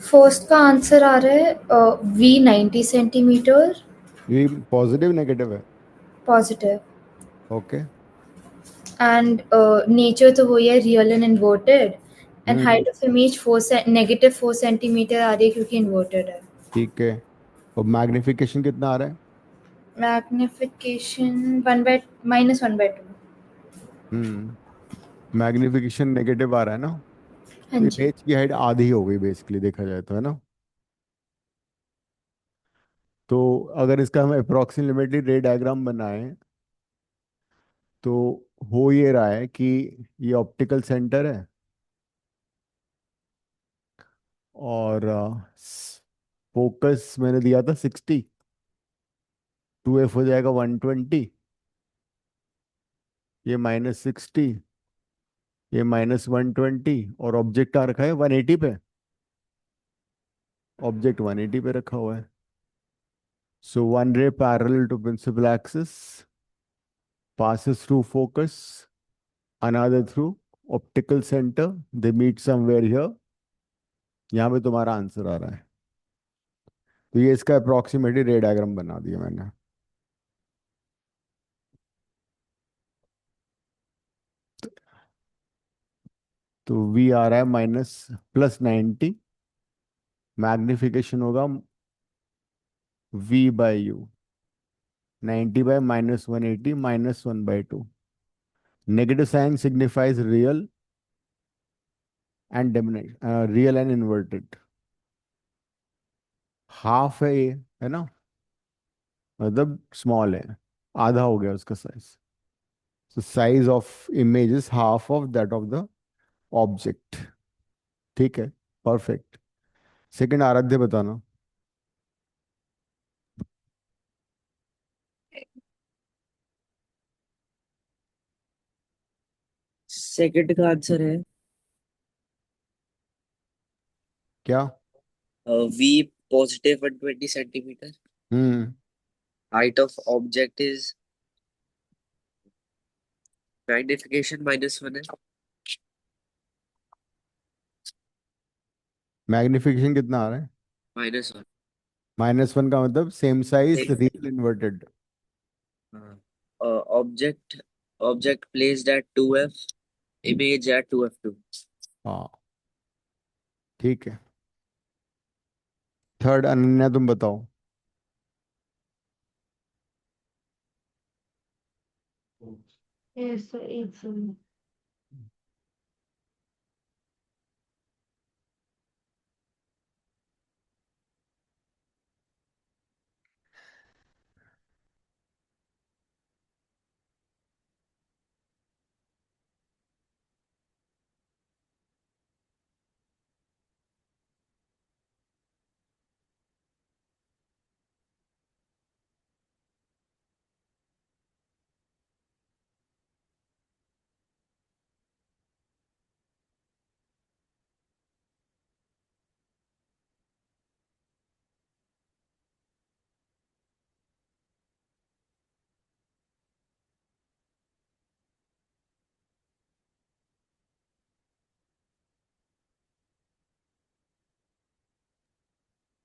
फर्स्ट का आंसर आ रहा है V 90 सेंटीमीटर
ये पॉजिटिव नेगेटिव है,
पॉजिटिव
ओके।
एंड नेचर तो वही है real and inverted and
hmm,
height of image negative 4 centimetre आ रही है क्योंकि इन्वर्टेड है।
ठीक है। और मैग्निफिकेशन कितना आ रहा है?
मैग्निफिकेशन 1/-2।
हम्म, मैग्निफिकेशन नेगेटिव आ रहा है ना,
हाँ
तो
जी।
इमेज की हाइट आधी हो गई बेसिकली देखा जाए तो, है ना। तो अगर इसका हम अप्रोक्सीमेटली रे डायग्राम बनाएं तो हो ये रहा है कि ये ऑप्टिकल सेंटर है और फोकस मैंने दिया था 60, 2f हो जाएगा 120, ये -60, ये -120, और ऑब्जेक्ट आ रखा है 180 पे, ऑब्जेक्ट 180 पे रखा हुआ है। So one ray parallel to principal axis passes through focus, another through optical centre, they meet somewhere here. यहाँ पे तुम्हारा आंसर आ रहा है। तो ये इसका अप्रोक्सीमेटली रे डायग्राम बना दिया मैंने। तो वी आ रहा है -+90। मैग्निफिकेशन होगा V/U, 90 by -180 -1/2। Negative sign signifies real and diminish, real and inverted. Half है ये, है ना, मतलब स्मॉल है, आधा हो गया उसका size. So size of image is half of that of the object। ठीक है, परफेक्ट। सेकंड आराध्य बताना।
सेकंड का आंसर है
क्या?
V positive 120 centimetre.
Hmm.
Height of object is magnification -1 है।
मैग्निफिकेशन कितना आ रहा है?
-1।
-1 का मतलब same size
Same.
Real inverted.
Object object placed at 2f, image at 2f2।
हाँ, ठीक है। थर्ड अनन्या तुम बताओ।
Yes, it's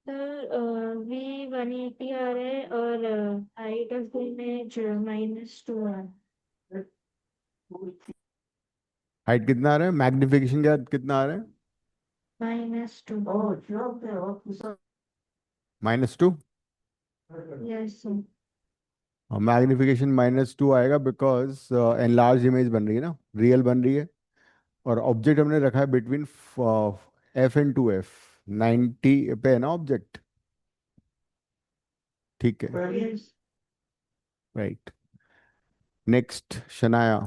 सर वी 180 आ रहा है और हाइट ऑफ द इमेज -2 आ रहा है।
हाइट कितना आ रहा है? मैग्निफिकेशन क्या कितना आ रहा है?
-2।
-2।
Yes sir.
मैग्निफिकेशन -2 आएगा बिकॉज एनलार्ज इमेज बन रही है ना, रियल बन रही है। और ऑब्जेक्ट हमने रखा है बिटवीन F and 2F, 90 पे है ना ऑब्जेक्ट। ठीक है,
yes.
Right. Next Shanaya.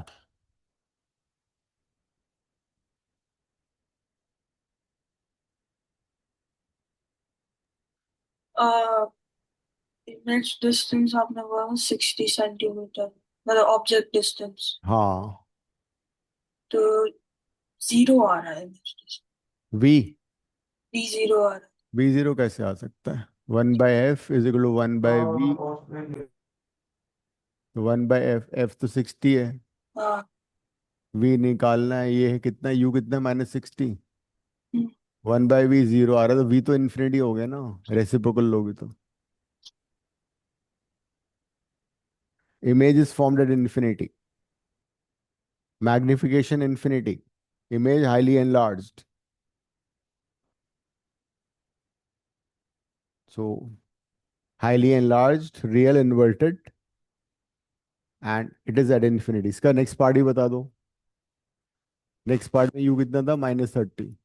Image distance आपने बोला 60 सेंटीमीटर, मतलब ऑब्जेक्ट डिस्टेंस।
हाँ।
तो 0 आ रहा है इमेज डिस्टेंस।
V।
V0 आ रहा
V0 कैसे आ सकता है? 1/F = 1/V। 1/F, F तो 60 है।
है। हाँ।
V निकालना है, ये है कितना, U कितना, -60।
हम्म,
1/V 0 आ रहा है, तो V तो इन्फिनिटी हो गया ना, रेसिप्रोकल लोगे तो। Image is formed at infinity, magnification infinity, image highly enlarged. So highly enlarged, real inverted, and it is at infinity. इसका नेक्स्ट पार्ट ही बता दो। नेक्स्ट पार्ट में U कितना था? -30।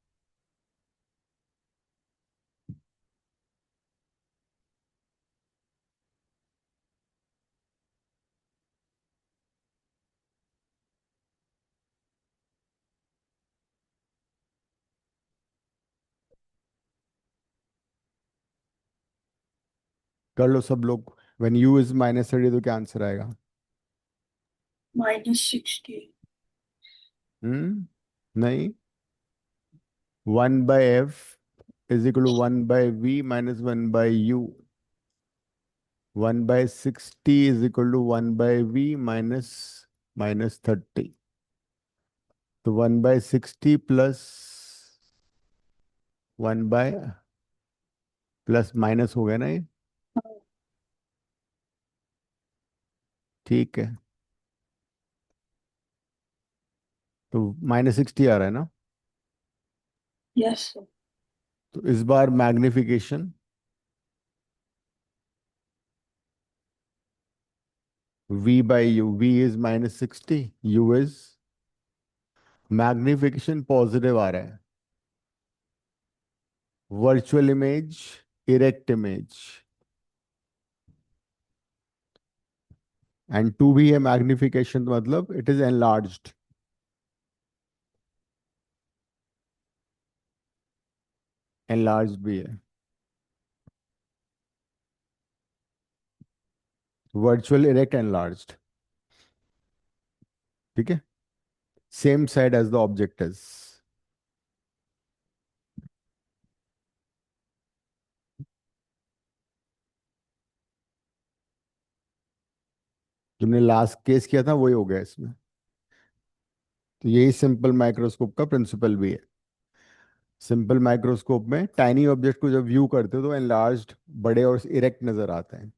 कर लो सब लोग। व्हेन U इज -30 तो क्या आंसर आएगा?
-60।
नहीं, 1/F = 1/V - 1/U। 1/60 = 1/V - -30। तो 1/60 +1 प्लस माइनस हो गया ना ये। ठीक है, तो -60 आ रहा है ना।
Yes sir.
तो इस बार magnification V/U, V is -60, U is, magnification positive आ रहा है। Virtual image, erect image, and two भी है मैग्निफिकेशन मतलब इट इज एनलार्ज्ड। एनलार्ज्ड भी है, वर्चुअल इरेक्ट एनलार्ज्ड। ठीक है, same side as the object is. तुमने लास्ट केस किया था वही हो गया इसमें। तो यही सिंपल माइक्रोस्कोप का प्रिंसिपल भी है। सिंपल माइक्रोस्कोप में टाइनी ऑब्जेक्ट को जब व्यू करते हो तो एनलार्ज्ड, बड़े और इरेक्ट नजर आते हैं।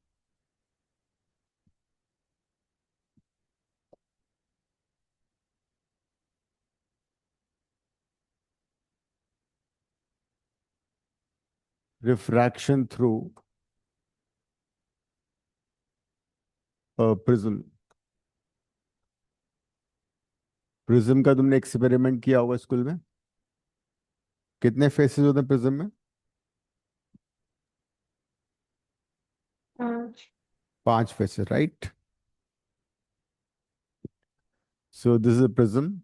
Refraction through prism. प्रिज्म का तुमने एक्सपेरिमेंट किया होगा स्कूल में। कितने फेसेस होते हैं प्रिज्म में?
5।
5 faces, right. So this is prism.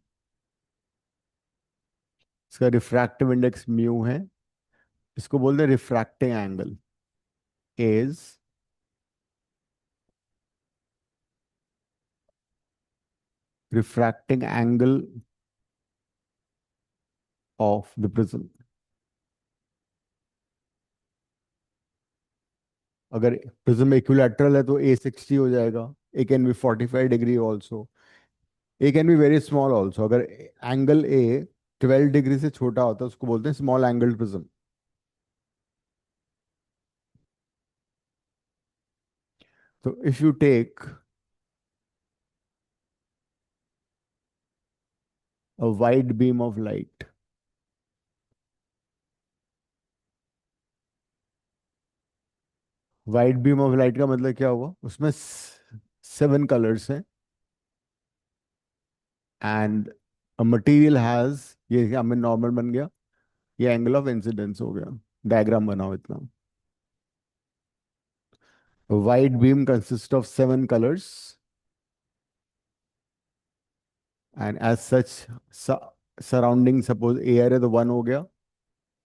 इसका रिफ्रैक्टिव इंडेक्स म्यू है। इसको बोलते हैं refracting angle is refracting angle of the prism. अगर प्रिज्म इक्विलैटरल है तो A60 हो जाएगा। A can be 45 degree also, A can be very small also. अगर एंगल ए 12 डिग्री से छोटा होता है उसको बोलते हैं स्मॉल एंगल प्रिज्म। तो if you take a wide beam of light, wide beam of light का मतलब क्या हुआ, उसमें 7 कलर्स हैं एंड अ मटेरियल हैज, ये हमें नॉर्मल बन गया, ये एंगल ऑफ इंसिडेंस हो गया। डायग्राम बनाओ इतना। Wide beam consist of 7 colours and as such surrounding suppose air है तो 1 हो गया।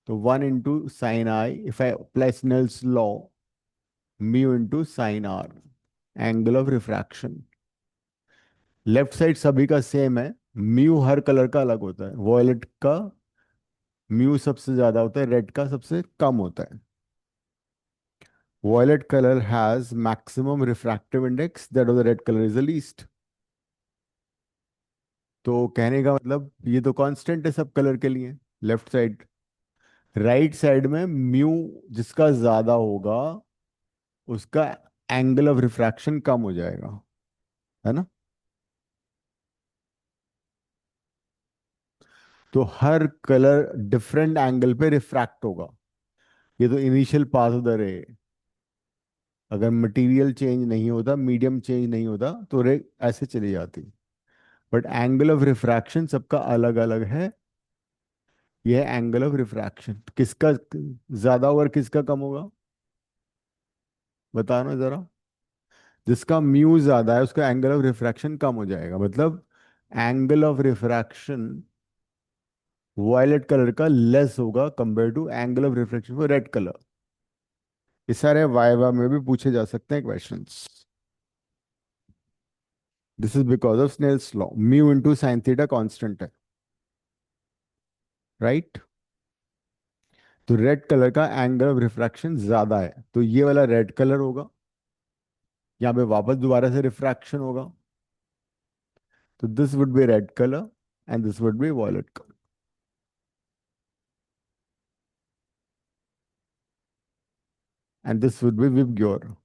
तो 1 × sin I, if I apply Snell's law, mu into sine R, angle of refraction. Left side सभी का सेम है। म्यू हर कलर का अलग होता है। वॉयलेट का म्यू सबसे ज्यादा होता है, रेड का सबसे कम होता है। Violet colour has maximum refractive index, that of the red colour is the least. तो कहने का मतलब ये तो कांस्टेंट है सब कलर के लिए। लेफ्ट साइड, राइट साइड में म्यू जिसका ज्यादा होगा उसका एंगल ऑफ रिफ्रैक्शन कम हो जाएगा, है ना। तो हर कलर डिफरेंट एंगल पे रिफ्रैक्ट होगा। ये तो इनिशियल पाथ ऑफ द रे। अगर मटेरियल चेंज नहीं होता, मीडियम चेंज नहीं होता तो रे ऐसे चली जाती। बट एंगल ऑफ रिफ्रैक्शन सबका अलग अलग है। यह एंगल ऑफ रिफ्रैक्शन किसका ज्यादा होगा और किसका कम होगा, बताना जरा। जिसका म्यू ज्यादा है उसका एंगल ऑफ रिफ्रैक्शन कम हो जाएगा। मतलब angle of refraction violet colour का लेस होगा compare to angle of refraction for red colour. ये सारे वाइवा में भी पूछे जा सकते हैं questions. This is because of Snell's law, mu into sine theta constant है, राइट। तो रेड कलर का एंगल ऑफ रिफ्रैक्शन ज्यादा है तो ये वाला रेड कलर होगा। यहाँ पे वापस दोबारा से रिफ्रैक्शन होगा तो this would be red colour and this would be violet color. And this would be VIBGYOR.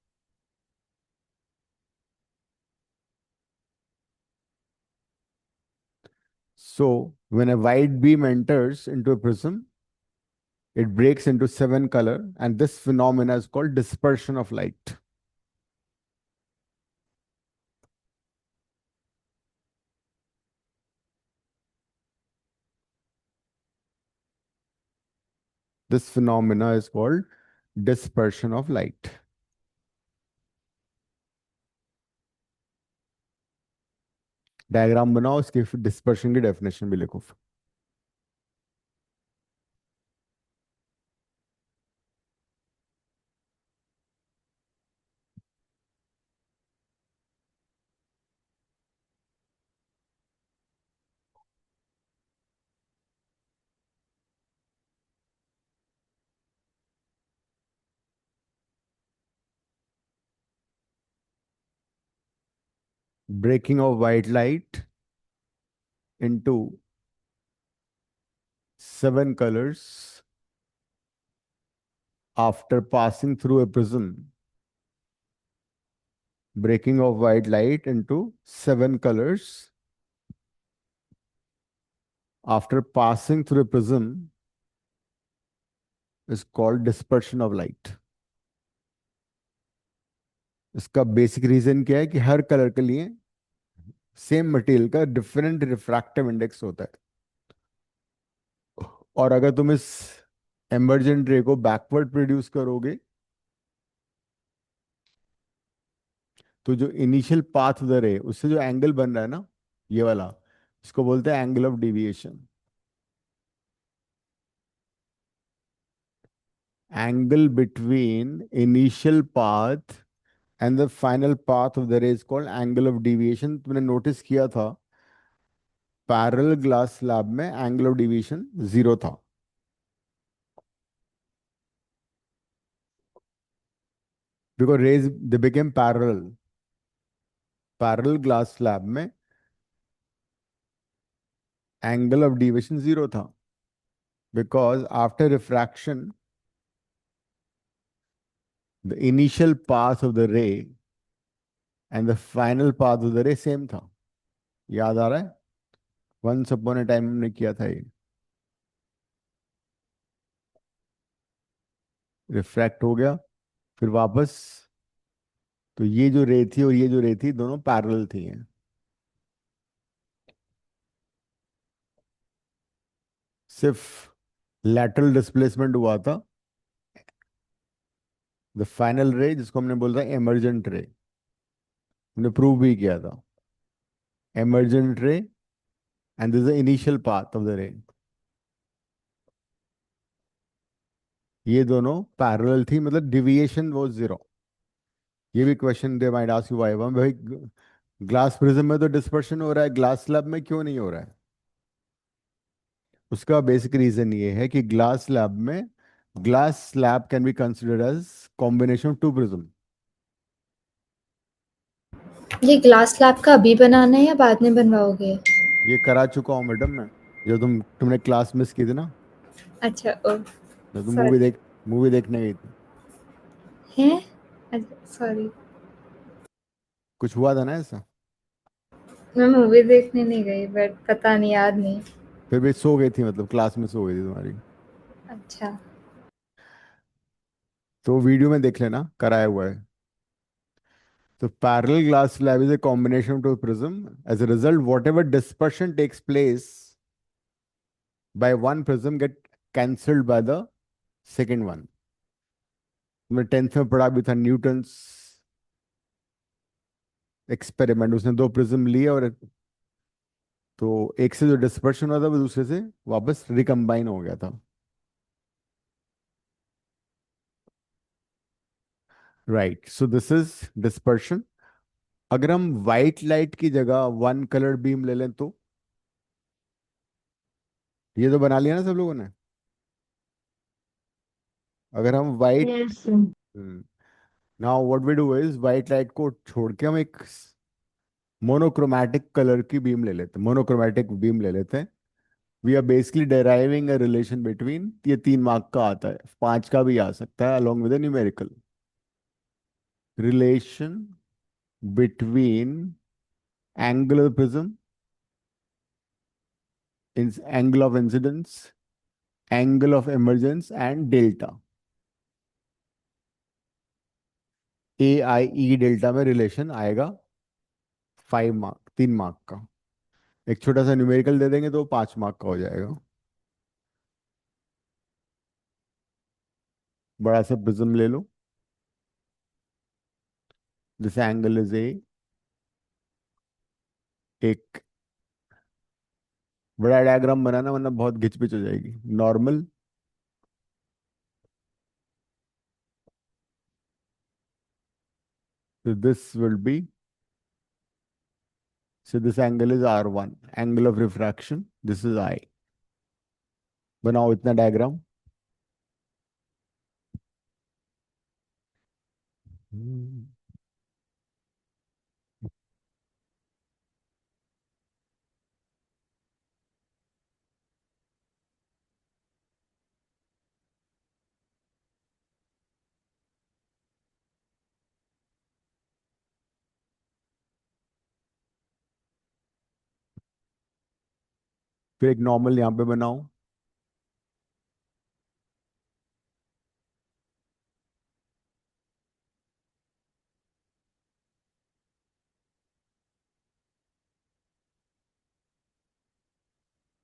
So when a white beam enters into a prism, it breaks into 7 color, and this phenomena is called dispersion of light. This phenomena is called dispersion of light. Diagram बनाओ, इसकी डिस्पर्शन की डेफिनेशन भी लिखो. Breaking of white light into 7 colors after passing through a prism. Breaking of white light into 7 colors after passing through a prism is called dispersion of light. इसका बेसिक रीजन क्या है कि हर कलर के लिए सेम मटेरियल का डिफरेंट रिफ्रैक्टिव इंडेक्स होता है, और अगर तुम इस एमर्जेंट रे को बैकवर्ड प्रोड्यूस करोगे तो जो इनिशियल पाथ उधर है उससे जो एंगल बन रहा है ना, ये वाला, इसको बोलते हैं angle of deviation. Angle between initial path and the final path of the ray is called angle of deviation. तुमने नोटिस किया था पैरेलल ग्लास स्लैब में एंगल ऑफ डेविएशन 0 था. Because rays they became parallel. Parallel glass slab में एंगल ऑफ डेविएशन 0 था, because after refraction the initial path of the ray and the final path of the ray same था. याद आ रहा है? Once upon a time हमने किया था ये. रिफ्रैक्ट हो गया, फिर वापस, तो ये जो रे थी और ये जो रे थी दोनों पैरेलल थी हैं. सिर्फ लैटरल डिस्प्लेसमेंट हुआ था. द फाइनल रे, जिसको हमने बोला था एमर्जेंट रे, हमने प्रूव भी किया था. एमर्जेंट रे and this the initial path of the रे, ये दोनों पैरेलल थी, मतलब डिविएशन वाज 0. ये भी question they might ask you why. भाई ग्लास प्रिज्म में तो डिस्पर्शन हो रहा है, ग्लास स्लैब में क्यों नहीं हो रहा है? उसका बेसिक रीजन ये है कि ग्लास स्लैब में, glass slab can be considered as combination of 2 prism.
ये ग्लास स्लैब का अभी बनाना है या बाद में बनवाओगे?
ये करा चुका हूँ मैडम मैं, जो तुमने क्लास मिस की थी ना,
अच्छा, ओ
जब तुम
सॉरी.
मूवी देखने गई थी.
हैं? अच्छा, सॉरी.
कुछ हुआ था ना ऐसा?
मैं मूवी देखने नहीं गई, बट पता नहीं, याद नहीं.
फिर भी सो गई थी, मतलब क्लास में सो गई थी तुम्हारी.
अच्छा.
तो वीडियो में देख लेना, कराया हुआ है. So parallel glass slab is a combination of two prism. As a result, whatever dispersion takes place by one prism get cancelled by the second one. मैं 10th में पढ़ा भी था न्यूटन्स एक्सपेरिमेंट. उसने 2 प्रिज्म लिए और तो एक से जो डिस्पर्शन हुआ था वो दूसरे से वापस रिकम्बाइन हो गया था. Right, so this is dispersion. अगर हम व्हाइट लाइट की जगह 1 कलर बीम ले लें तो ये तो बना लिया ना सब लोगों ने. अगर हम white,
Yes, sir.
Now what we do is white light को छोड़ के हम एक मोनोक्रोमैटिक कलर की बीम ले लेते हैं, मोनोक्रोमैटिक बीम ले लेते हैं। We are basically deriving a relation between, ये 3 मार्क का आता है, 5 का भी आ सकता है along with numerical relation between angular prism, angle of incidence, angle of emergence and delta. A I E delta में रिलेशन आएगा 5 मार्क, 3 मार्क का। एक छोटा सा न्यूमेरिकल दे देंगे तो 5 मार्क का हो जाएगा। बड़ा सा प्रिज्म ले लो, दिस एंगल इज ए, एक बड़ा डायग्राम बनाना वरना बहुत घिचपिच हो जाएगी। Normal, so this will be, so this angle is R1, angle of refraction, this is I। बनाओ इतना डायग्राम। फिर एक नॉर्मल यहाँ पे बनाओ।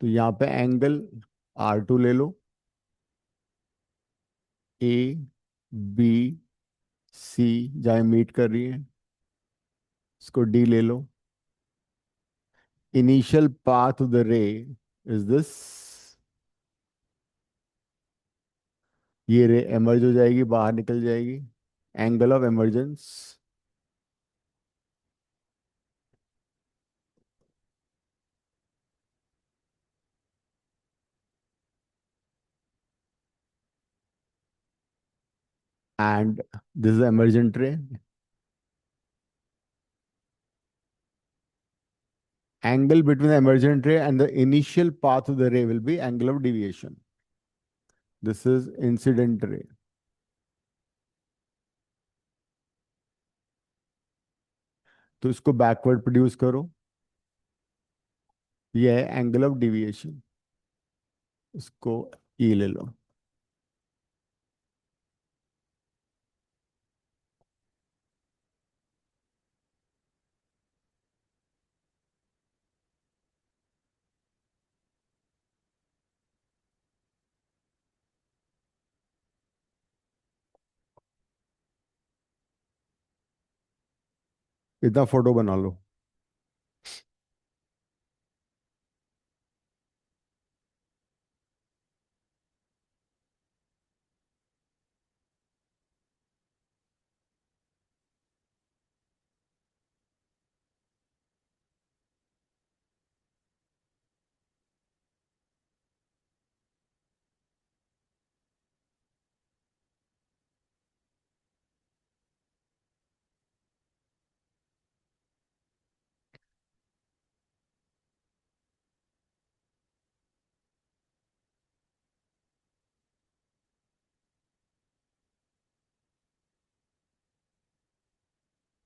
तो यहाँ पे एंगल R2 ले लो, ए बी सी जहाँ मीट कर रही है इसको D ले लो। Initial path of the ray is this, ये रे एमर्ज हो जाएगी, बाहर निकल जाएगी। Angle of emergence and this is the emergent ray. Angle between the emergent ray and the initial path of the ray will be angle of deviation. This is incident ray. तो इसको बैकवर्ड प्रोड्यूस करो, ये है एंगल ऑफ डिविएशन, इसको ई ले लो। इतना फोटो बना लो।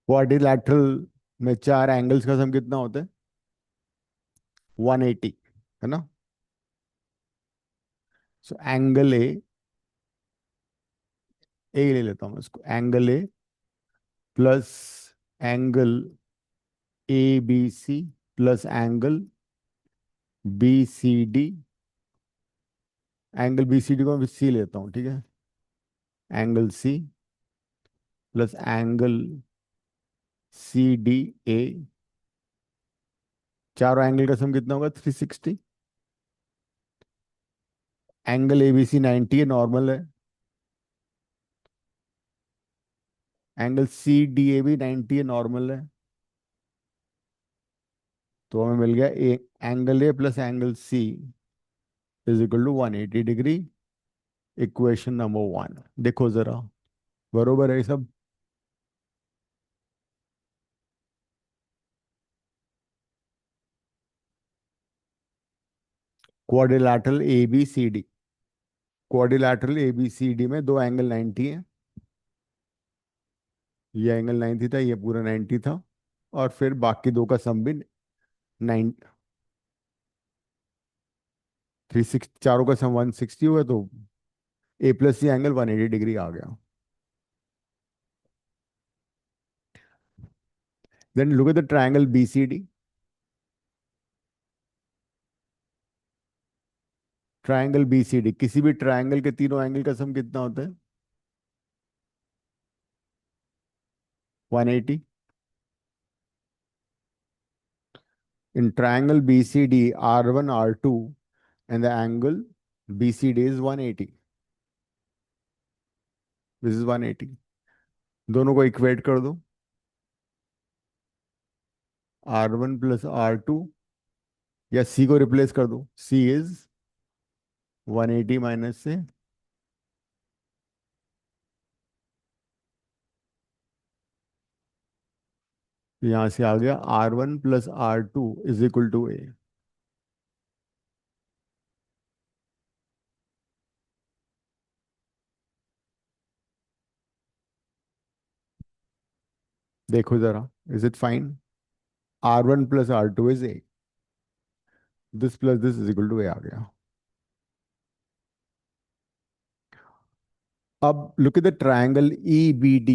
क्वाड्रिलैटरल में 4 एंगल्स का सम कितना होता है? 180, है ना? सो एंगल ए ले लेता हूँ इसको, angle A plus angle A B C plus angle B C D, angle B C D को मैं सी लेता हूँ, ठीक है? Angle C plus angle C D A, चारों एंगल का सम कितना होगा? 360। एंगल ए बी सी 90 है, नॉर्मल है। एंगल सी डी ए भी 90 है, नॉर्मल है। तो हमें मिल गया A, angle A plus angle C is equal to 180 degree. Equation number 1 देखो जरा, बरोबर है ये सब? Quadrilateral A B C D, quadrilateral A B C D में दो एंगल 90 है, ये एंगल 90 था, ये पूरा 90 था, और फिर बाकी दो का सम भी 9, 360, चारों का सम 160 हुआ, तो A plus C angle 180 degree आ गया. Then look at the triangle B C D. Triangle B C D, किसी भी ट्रायंगल के तीनों एंगल का सम कितना होता है? 180. In triangle BCD, R1, R2, and the angle BCD is 180. This is 180. दोनों को इक्वेट कर दो. R1 plus R2, या C को रिप्लेस कर दो. C is 180 माइनस से यहां से आ गया R1 plus R2 is equal to A. देखो जरा, is it fine? R1 plus R2 is A. This plus this is equal to A आ गया. अब look at the triangle EBD.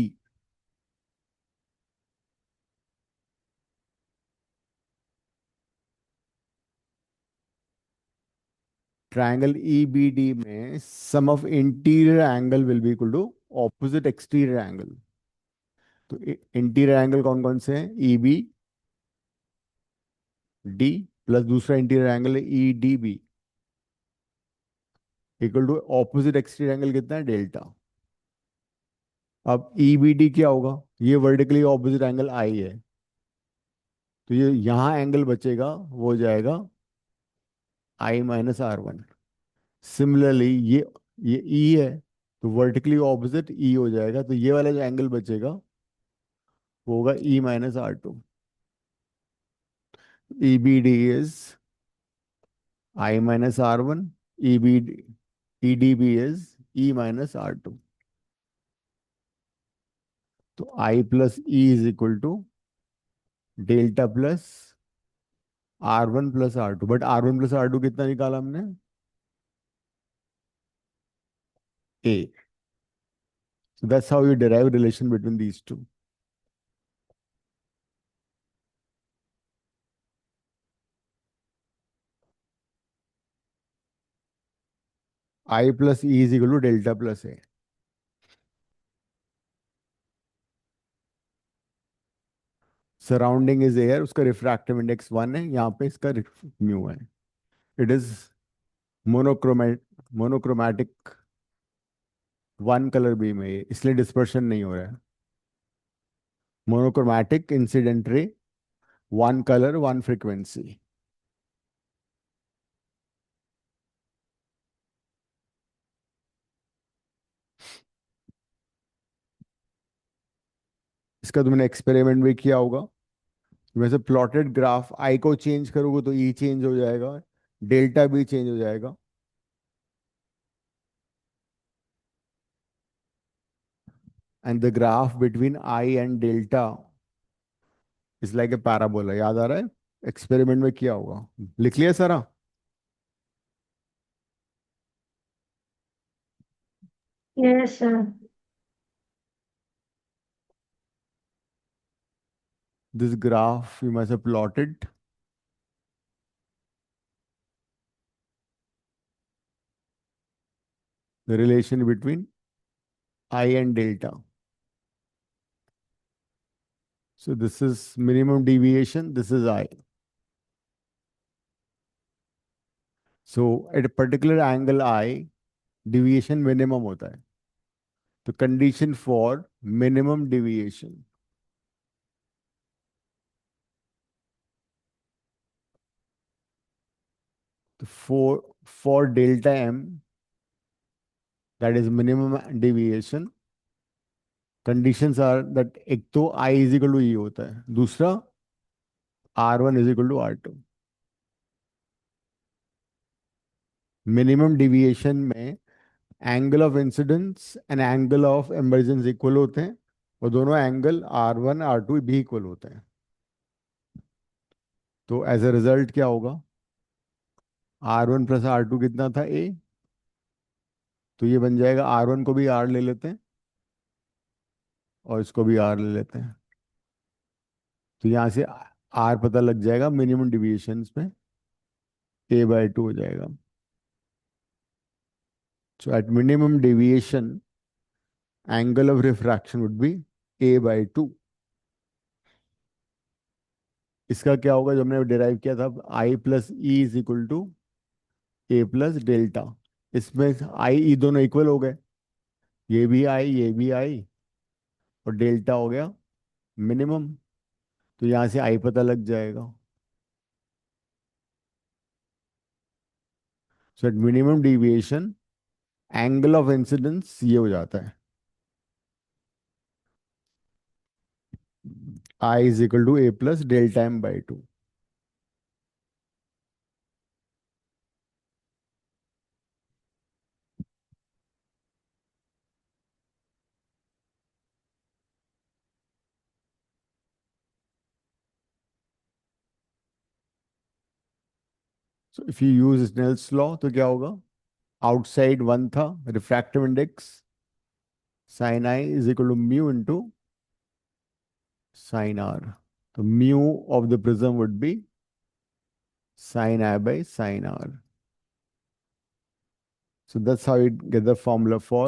Triangle EBD में sum of interior angle will be equal to opposite exterior angle. तो इंटीरियर एंगल कौन कौन से हैं? EBD प्लस दूसरा इंटीरियर एंगल है EDB equal to opposite exterior angle कितना है? डेल्टा. अब EBD क्या होगा? ये वर्टिकली ऑपोजिट एंगल I है, तो ये यहां एंगल बचेगा, वो हो जाएगा I माइनस R1. सिमिलरली ये E है, तो वर्टिकली ऑपोजिट E हो जाएगा, तो ये वाला जो एंगल बचेगा वो होगा E minus R2. EBD is I minus R1, EDB is E minus R2. तो I plus E is equal to delta plus R1 plus R2. But R1 plus R2 कितना निकाला हमने? A. So that's how you derive relation between these two. I plus E is equal to delta plus A. Surrounding is air, उसका रिफ्रैक्टिव इंडेक्स 1 है, यहाँ पे इसका म्यू है. It is monochromatic one colour beam है, इसलिए डिस्पर्शन नहीं हो रहा है. Monochromatic incident ray, one colour one frequency. इसका तुमने एक्सपेरिमेंट भी किया होगा. वैसे प्लॉटेड ग्राफ आई को चेंज करोगे तो ई चेंज हो जाएगा, डेल्टा भी चेंज हो जाएगा. And the graph between I and delta is like a parabola. याद आ रहा है? एक्सपेरिमेंट में किया होगा. लिख लिया सारा?
Yes, sir.
This graph you must have plotted. The relation between I and delta. So this is minimum deviation, this is I. So at a particular angle I, deviation minimum होता है. The condition for minimum deviation. For delta m, that is minimum deviation, conditions are that एक तो I is equal to E होता है, दूसरा R1 is equal to R2. Minimum deviation में angle of incidence and angle of emergence equal होते हैं, और दोनों एंगल R1 R2 भी इक्वल होते हैं। तो एज अ रिजल्ट क्या होगा, R1 प्लस R2 कितना था, A। तो ये बन जाएगा, R1 को भी R ले लेते हैं और इसको भी R ले लेते हैं। तो यहाँ से R पता लग जाएगा, मिनिमम डिविएशंस में A/2 हो जाएगा। So at minimum deviation, angle of refraction would be A/2। इसका क्या होगा, जो हमने डिराइव किया था, I plus E is equal to A plus delta. इसमें I E दोनों इक्वल हो गए, ये भी I ये भी I, और डेल्टा हो गया मिनिमम। तो यहाँ से I पता लग जाएगा। So at minimum deviation angle of incidence ये हो जाता है, I is equal to A plus delta M/2। So if you use Snell's law तो क्या होगा, आउटसाइड 1 था, refractive index sine I is equal to mu into sine R। तो mu of the prism would be sine I by sine R। So that's how you get the formula for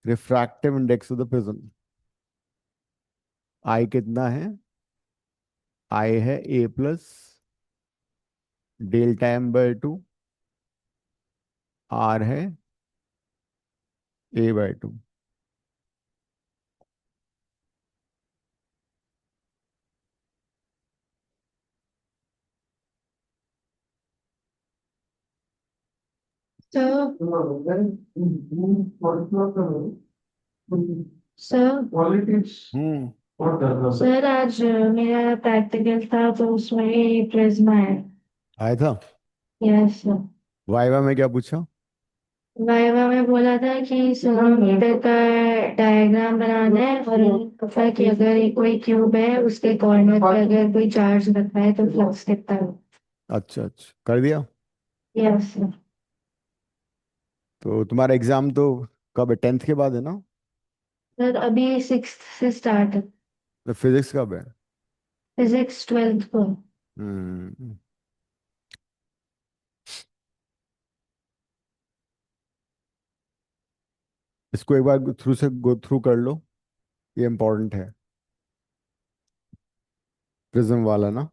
refractive index of the prism। I कितना है, I है A plus delta M/2, R है A/2।
So, सर सर आज मेरा प्रैक्टिकल था तो उसमें प्रिज्मा है।
आया था।
Yes sir.
वाइवा में क्या पूछा,
वाइवा में बोला था कि सोनोमीटर का डायग्राम बनाना है और पता कि अगर ये कोई क्यूब है उसके कॉर्नर पर अगर कोई चार्ज रखा है तो फ्लक्स कितना है।
अच्छा अच्छा कर दिया।
Yes sir.
तो तुम्हारा एग्जाम तो कब है, 10th के बाद है ना।
सर अभी 6th से स्टार्ट है।
तो फिजिक्स कब है।
फिजिक्स 12th को।
हम्म इसको एक बार गो थ्रू कर लो, ये इंपॉर्टेंट है, प्रिज्म वाला ना।